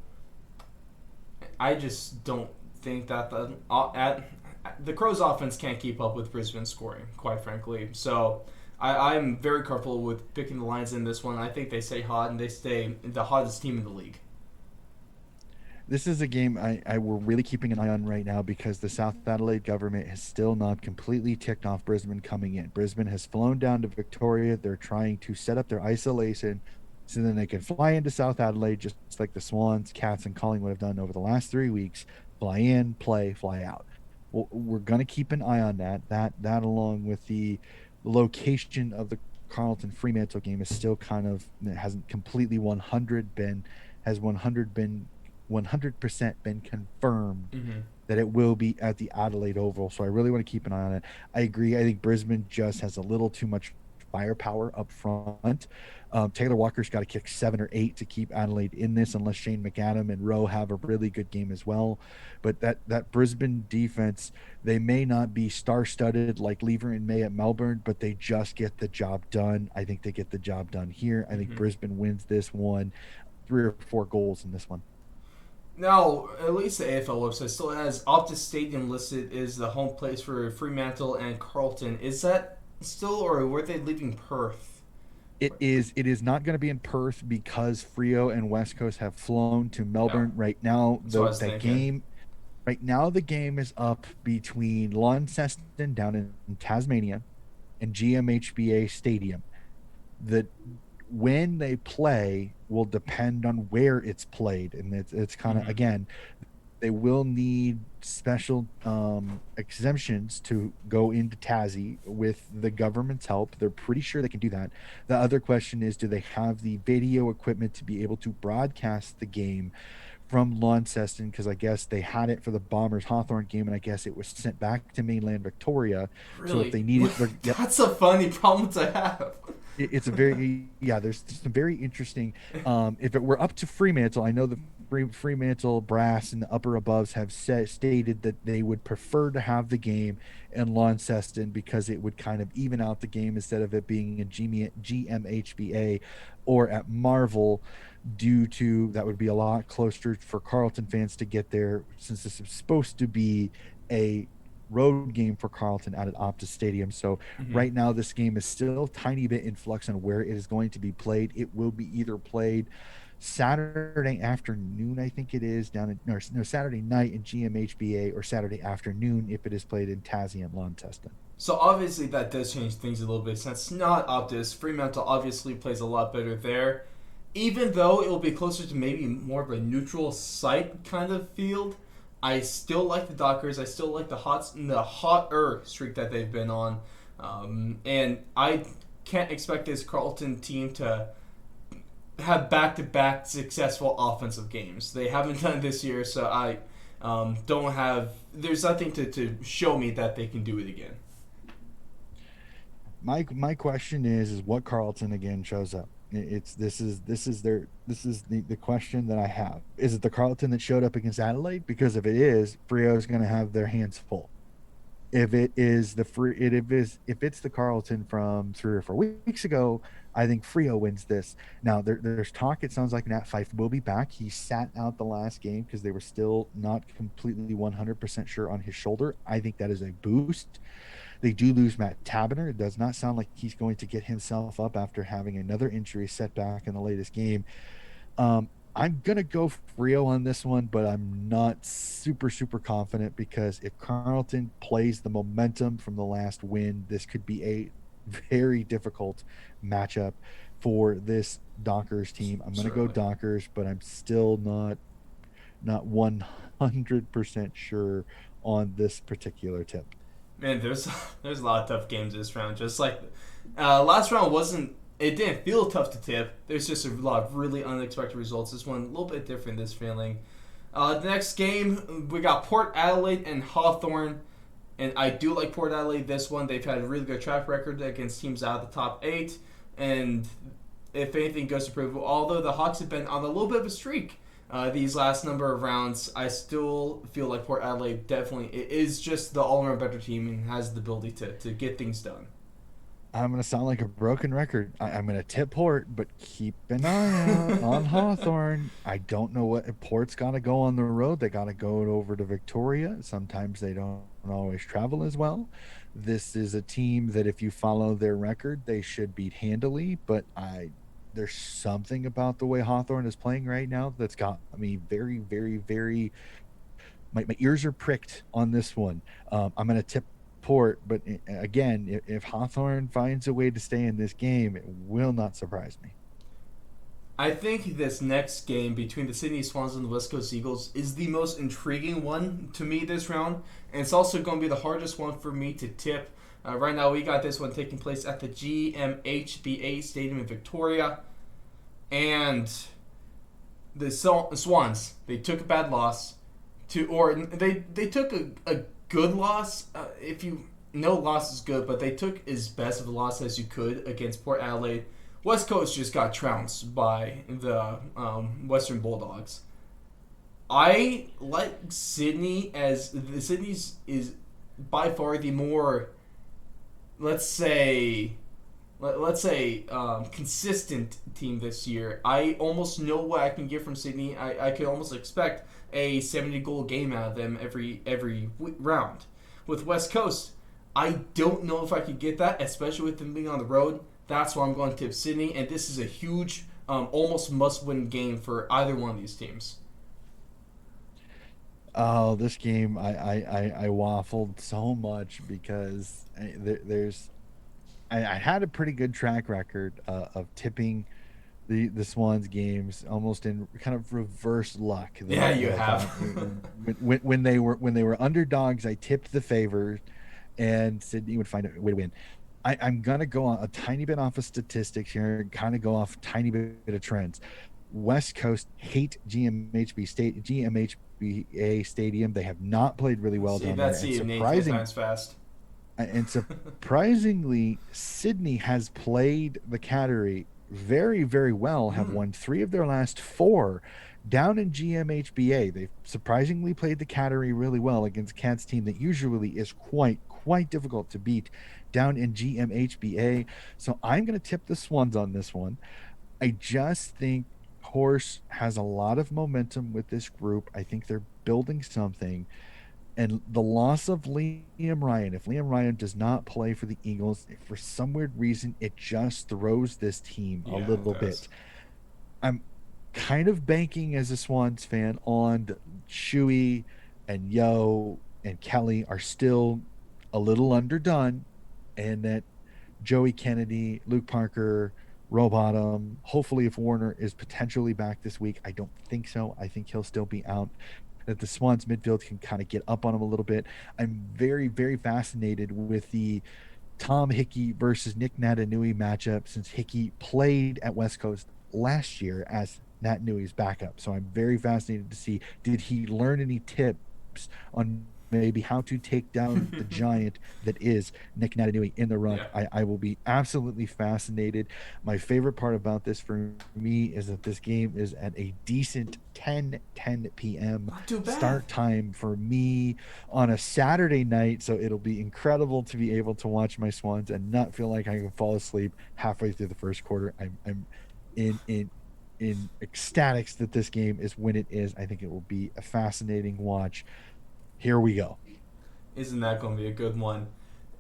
Speaker 3: I just don't think that the Crows offense can't keep up with Brisbane scoring, quite frankly. So I'm very comfortable with picking the Lions in this one. I think they stay hot, and they stay the hottest team in the league.
Speaker 4: This is a game we're really keeping an eye on right now, because the South Adelaide government has still not completely ticked off Brisbane coming in. Brisbane has flown down to Victoria. They're trying to set up their isolation so then they can fly into South Adelaide, just like the Swans, Cats, and Collingwood have done over the last 3 weeks. Fly in, play, fly out. Well, we're going to keep an eye on that. That along with the location of the Carlton Fremantle game is still kind of, it hasn't completely 100% been confirmed that it will be at the Adelaide Oval. So I really want to keep an eye on it. I agree. I think Brisbane just has a little too much firepower up front. Taylor Walker's got to kick 7 or 8 to keep Adelaide in this, unless Shane McAdam and Rowe have a really good game as well. But that Brisbane defense, they may not be star-studded like Lever and May at Melbourne, but they just get the job done. I think they get the job done here. I think Brisbane wins this one, 3 or 4 goals in this one.
Speaker 3: Now, at least the AFL website still has Optus Stadium listed as the home place for Fremantle and Carlton. Is that still, or were they leaving Perth?
Speaker 4: It is not going to be in Perth because Freo and West Coast have flown to Melbourne. Right now. The game is up between Launceston down in Tasmania and GMHBA Stadium. When they play will depend on where it's played, and it's kind of again, they will need special exemptions to go into Tassie with the government's help. They're pretty sure they can do that. The other question is, do they have the video equipment to be able to broadcast the game from Launceston? Because I guess they had it for the Bombers Hawthorn game, and I guess it was sent back to mainland Victoria.
Speaker 3: Really?
Speaker 4: So if they need it,
Speaker 3: that's a funny problem to have.
Speaker 4: It's a very there's some very interesting. If it were up to Fremantle, I know the Fremantle brass and the upper above have stated that they would prefer to have the game in Launceston because it would kind of even out the game instead of it being in GMHBA or at Marvel, due to that would be a lot closer for Carlton fans to get there, since this is supposed to be a road game for Carlton out at Optus Stadium. So right now this game is still a tiny bit in flux on where it is going to be played. It will be either played Saturday afternoon, I think it is, down in no Saturday night in GMHBA, or Saturday afternoon if it is played in Tassie and Launceston.
Speaker 3: So obviously that does change things a little bit since it's not Optus. Fremantle obviously plays a lot better there. Even though it will be closer to maybe more of a neutral site kind of field, I still like the Dockers. I still like the hotter streak that they've been on. And I can't expect this Carlton team to have back-to-back successful offensive games. They haven't done it this year, so I don't have... There's nothing to show me that they can do it again.
Speaker 4: My question is what Carlton again shows up? This is the question that I have. Is it the Carlton that showed up against Adelaide? Because if it is, Freo is going to have their hands full. If it's the Carlton from 3 or 4 weeks ago, I think Freo wins this. Now there's talk. It sounds like Nat Fyfe will be back. He sat out the last game because they were still not completely 100% sure on his shoulder. I think that is a boost. They do lose Matt Taberner. It does not sound like he's going to get himself up after having another injury setback in the latest game. I'm going to go Freo on this one, but I'm not super confident, because if Carlton plays the momentum from the last win, this could be a very difficult matchup for this Dockers team. I'm going to go Dockers, but I'm still not 100% sure on this particular tip.
Speaker 3: Man, there's a lot of tough games this round. Just like last round it didn't feel tough to tip. There's just a lot of really unexpected results. This one a little bit different, this feeling. The next game, we got Port Adelaide and Hawthorn. And I do like Port Adelaide this one. They've had a really good track record against teams out of the top 8. And if anything goes to prove, although the Hawks have been on a little bit of a streak these last number of rounds, I still feel like Port Adelaide definitely is just the all-around better team and has the ability to get things done.
Speaker 4: I'm going to sound like a broken record. I'm going to tip Port, but keep an eye out on Hawthorn. I don't know what Port's got to go on the road. They got to go over to Victoria. Sometimes they don't always travel as well. This is a team that if you follow their record, they should beat handily, but there's something about the way Hawthorn is playing right now that's got me very, very, very... My ears are pricked on this one. I'm going to tip Port, but again, if Hawthorn finds a way to stay in this game, it will not surprise me.
Speaker 3: I think this next game between the Sydney Swans and the West Coast Eagles is the most intriguing one to me this round, and it's also going to be the hardest one for me to tip. Right now, we got this one taking place at the GMHBA Stadium in Victoria. And the Swans, they took a bad loss they took a good loss. No loss is good, but they took as best of a loss as you could against Port Adelaide. West Coast just got trounced by the Western Bulldogs. I like Sydney as the Sydney's is by far the more, let's say, consistent team this year. I almost know what I can get from Sydney. I could almost expect a 70-goal game out of them every round. With West Coast, I don't know if I could get that, especially with them being on the road. That's why I'm going to tip Sydney, and this is a huge, almost must-win game for either one of these teams.
Speaker 4: Oh, this game, I waffled so much because I had a pretty good track record of tipping the Swans games almost in kind of reverse luck.
Speaker 3: Yeah, you have.
Speaker 4: when they were underdogs, I tipped the favors, and Sydney would find a way to win. I'm gonna go on a tiny bit off of statistics here, and kind of go off a tiny bit of trends. West Coast hate GMHBA Stadium. They have not played really well down there.
Speaker 3: Surprising. Fast.
Speaker 4: And surprisingly, Sydney has played the Cattery very, very well, have won 3 of their last 4 down in GMHBA. They've surprisingly played the Cattery really well against Cat's team that usually is quite difficult to beat down in GMHBA. So I'm going to tip the Swans on this one. I just think Horse has a lot of momentum with this group. I think they're building something. And the loss of Liam Ryan, if Liam Ryan does not play for the Eagles, for some weird reason, it just throws this team a little bit. I'm kind of banking as a Swans fan on Shuey and Yo and Kelly are still a little underdone, and that Joey Kennedy, Luke Parker, Rowbottom, hopefully if Warner is potentially back this week, I don't think so. I think he'll still be out, that the Swans midfield can kind of get up on him a little bit. I'm very, very fascinated with the Tom Hickey versus Nick Natanui matchup, since Hickey played at West Coast last year as Natanui's backup. So I'm very fascinated to see, did he learn any tips on maybe how to take down the giant that is Nick Natanui in the ruck.
Speaker 3: Yeah.
Speaker 4: I will be absolutely fascinated. My favorite part about this for me is that this game is at a decent 10 p.m.
Speaker 3: Not too bad.
Speaker 4: start time for me on a Saturday night, so it'll be incredible to be able to watch my Swans and not feel like I can fall asleep halfway through the first quarter. I'm in ecstatics that this game is when it is. I think it will be a fascinating watch. Here we go.
Speaker 3: Isn't that going to be a good one?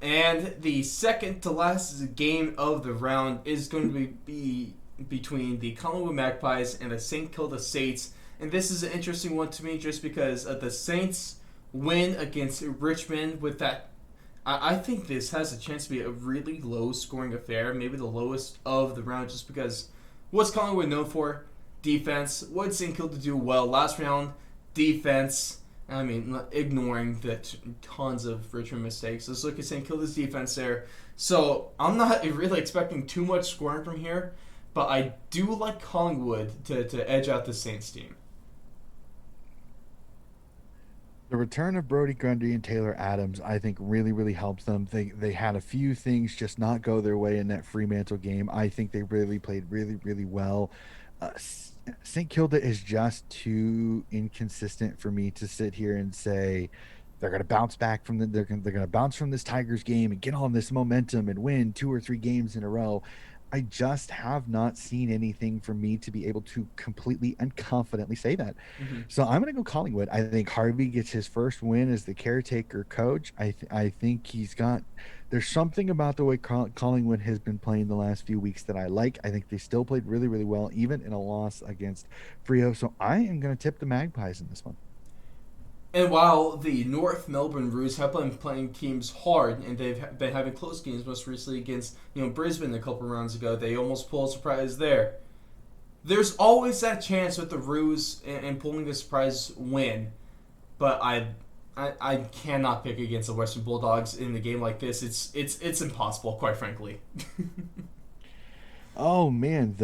Speaker 3: And the second to last game of the round is going to be between the Collingwood Magpies and the St. Kilda Saints. And this is an interesting one to me just because the Saints win against Richmond with that. I think this has a chance to be a really low-scoring affair, maybe the lowest of the round, just because what's Collingwood known for? Defense. What did St. Kilda do well last round? Defense. I mean, ignoring the tons of Richmond mistakes. Let's look at St. Kilda's defense there. So I'm not really expecting too much scoring from here, but I do like Collingwood to edge out the Saints team.
Speaker 4: The return of Brody Grundy and Taylor Adams, I think, really helps them. They had a few things just not go their way in that Fremantle game. I think they really played really well. St. Kilda is just too inconsistent for me to sit here and say they're going to bounce back from they're going to bounce from this Tigers game and get all this momentum and win 2 or 3 games in a row. I just have not seen anything for me to be able to completely and confidently say that. Mm-hmm. So I'm going to go Collingwood. I think Harvey gets his first win as the caretaker coach. I think there's something about the way Collingwood has been playing the last few weeks that I like. I think they still played really well, even in a loss against Freo. So I am going to tip the Magpies in this one.
Speaker 3: And while the North Melbourne Roos have been playing teams hard, and they've been having close games, most recently against Brisbane a couple rounds ago, they almost pulled a surprise there. There's always that chance with the Roos and pulling a surprise win, but I cannot pick against the Western Bulldogs in a game like this. It's impossible, quite frankly.
Speaker 4: Oh man,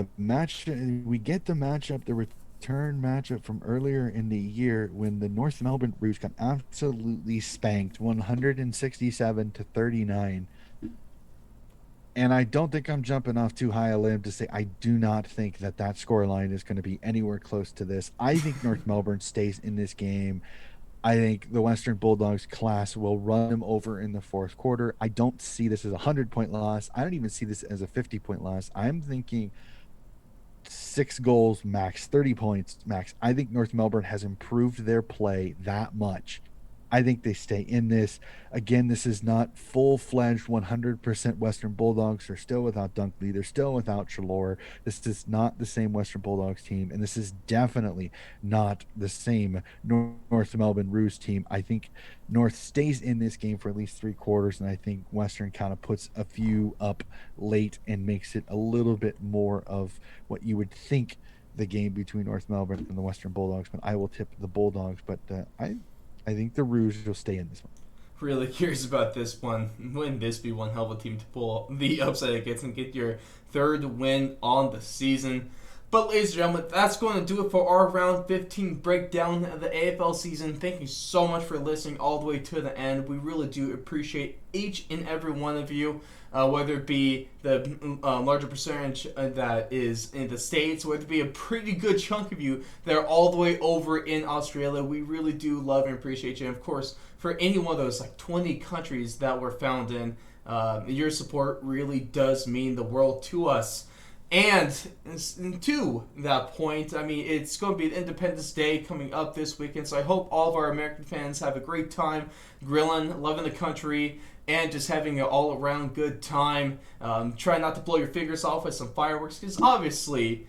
Speaker 4: we get the matchup, the return matchup from earlier in the year when the North Melbourne Roos got absolutely spanked 167-39. And I don't think I'm jumping off too high a limb to say I do not think that scoreline is going to be anywhere close to this. I think North Melbourne stays in this game. I think the Western Bulldogs class will run them over in the fourth quarter. I don't see this as a 100-point loss. I don't even see this as a 50-point loss. I'm thinking 6 goals max, 30 points max. I think North Melbourne has improved their play that much. I think they stay in this. Again, this is not full-fledged 100% Western Bulldogs. They're still without Dunkley. They're still without Chalor. This is not the same Western Bulldogs team, and this is definitely not the same North Melbourne Roos team. I think North stays in this game for at least 3 quarters, and I think Western kind of puts a few up late and makes it a little bit more of what you would think the game between North Melbourne and the Western Bulldogs. But I will tip the Bulldogs, but I think the Roos will stay in this one.
Speaker 3: Really curious about this one. Wouldn't this be one hell of a team to pull the upset against and get your 3rd win on the season? But ladies and gentlemen, that's going to do it for our round 15 breakdown of the AFL season. Thank you so much for listening all the way to the end. We really do appreciate each and every one of you, whether it be the larger percentage that is in the States, whether it be a pretty good chunk of you that are all the way over in Australia. We really do love and appreciate you. And of course, for any one of those like 20 countries that we're found in, your support really does mean the world to us. And to that point, I mean, it's going to be Independence Day coming up this weekend, so I hope all of our American fans have a great time grilling, loving the country, and just having an all-around good time. Try not to blow your fingers off with some fireworks, because obviously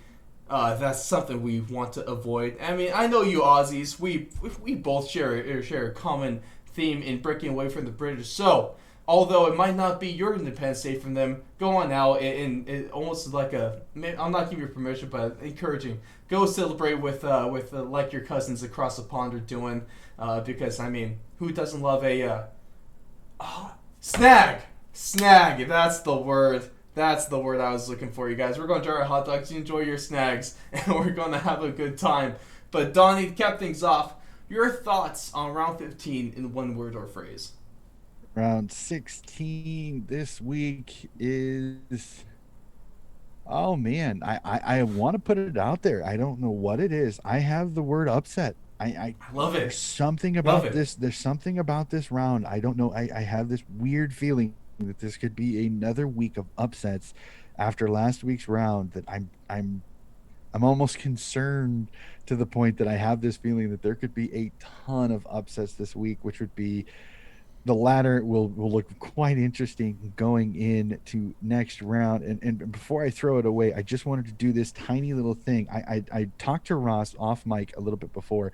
Speaker 3: that's something we want to avoid. I mean, I know you Aussies, we both share a common theme in breaking away from the British, so although it might not be your Independence Day from them, go on now and almost like I'm not giving you permission, but encouraging. Go celebrate with like your cousins across the pond are doing, because I mean, who doesn't love a snag? Snag. That's the word. That's the word I was looking for, you guys. We're going to enjoy our hot dogs. You enjoy your snags, and we're going to have a good time. But Donnie, to cap things off, your thoughts on round 15 in one word or phrase.
Speaker 4: Round 16 this week is, oh man, I want to put it out there. I don't know what it is. I have the word upset. I
Speaker 3: love it.
Speaker 4: There's something about this. There's something about this round. I don't know. I have this weird feeling that this could be another week of upsets after last week's round, that I'm almost concerned to the point that I have this feeling that there could be a ton of upsets this week, which would be, the latter will look quite interesting going into next round. And before I throw it away, I just wanted to do this tiny little thing. I talked to Ross off mic a little bit before.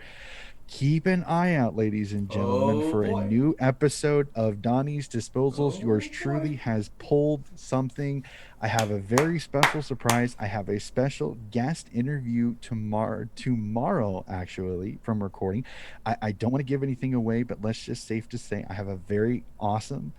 Speaker 4: Keep an eye out, ladies and gentlemen, for a new episode of Donnie's Disposals. Yours truly has pulled something. I have a very special surprise. I have a special guest interview tomorrow actually, from recording. I don't want to give anything away, but let's just safe to say I have a very awesome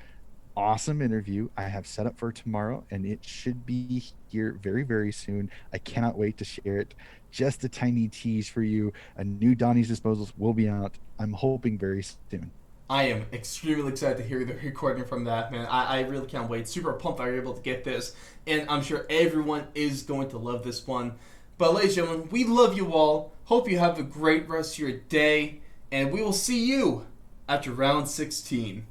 Speaker 4: interview I have set up for tomorrow, and it should be here very, very soon. I cannot wait to share it. Just a tiny tease for you. A new Donnie's Disposals will be out, I'm hoping, very soon.
Speaker 3: I am extremely excited to hear the recording from that, man. I really can't wait. Super pumped that you're able to get this, and I'm sure everyone is going to love this one. But ladies and gentlemen, we love you all. Hope you have a great rest of your day, and we will see you after round 16.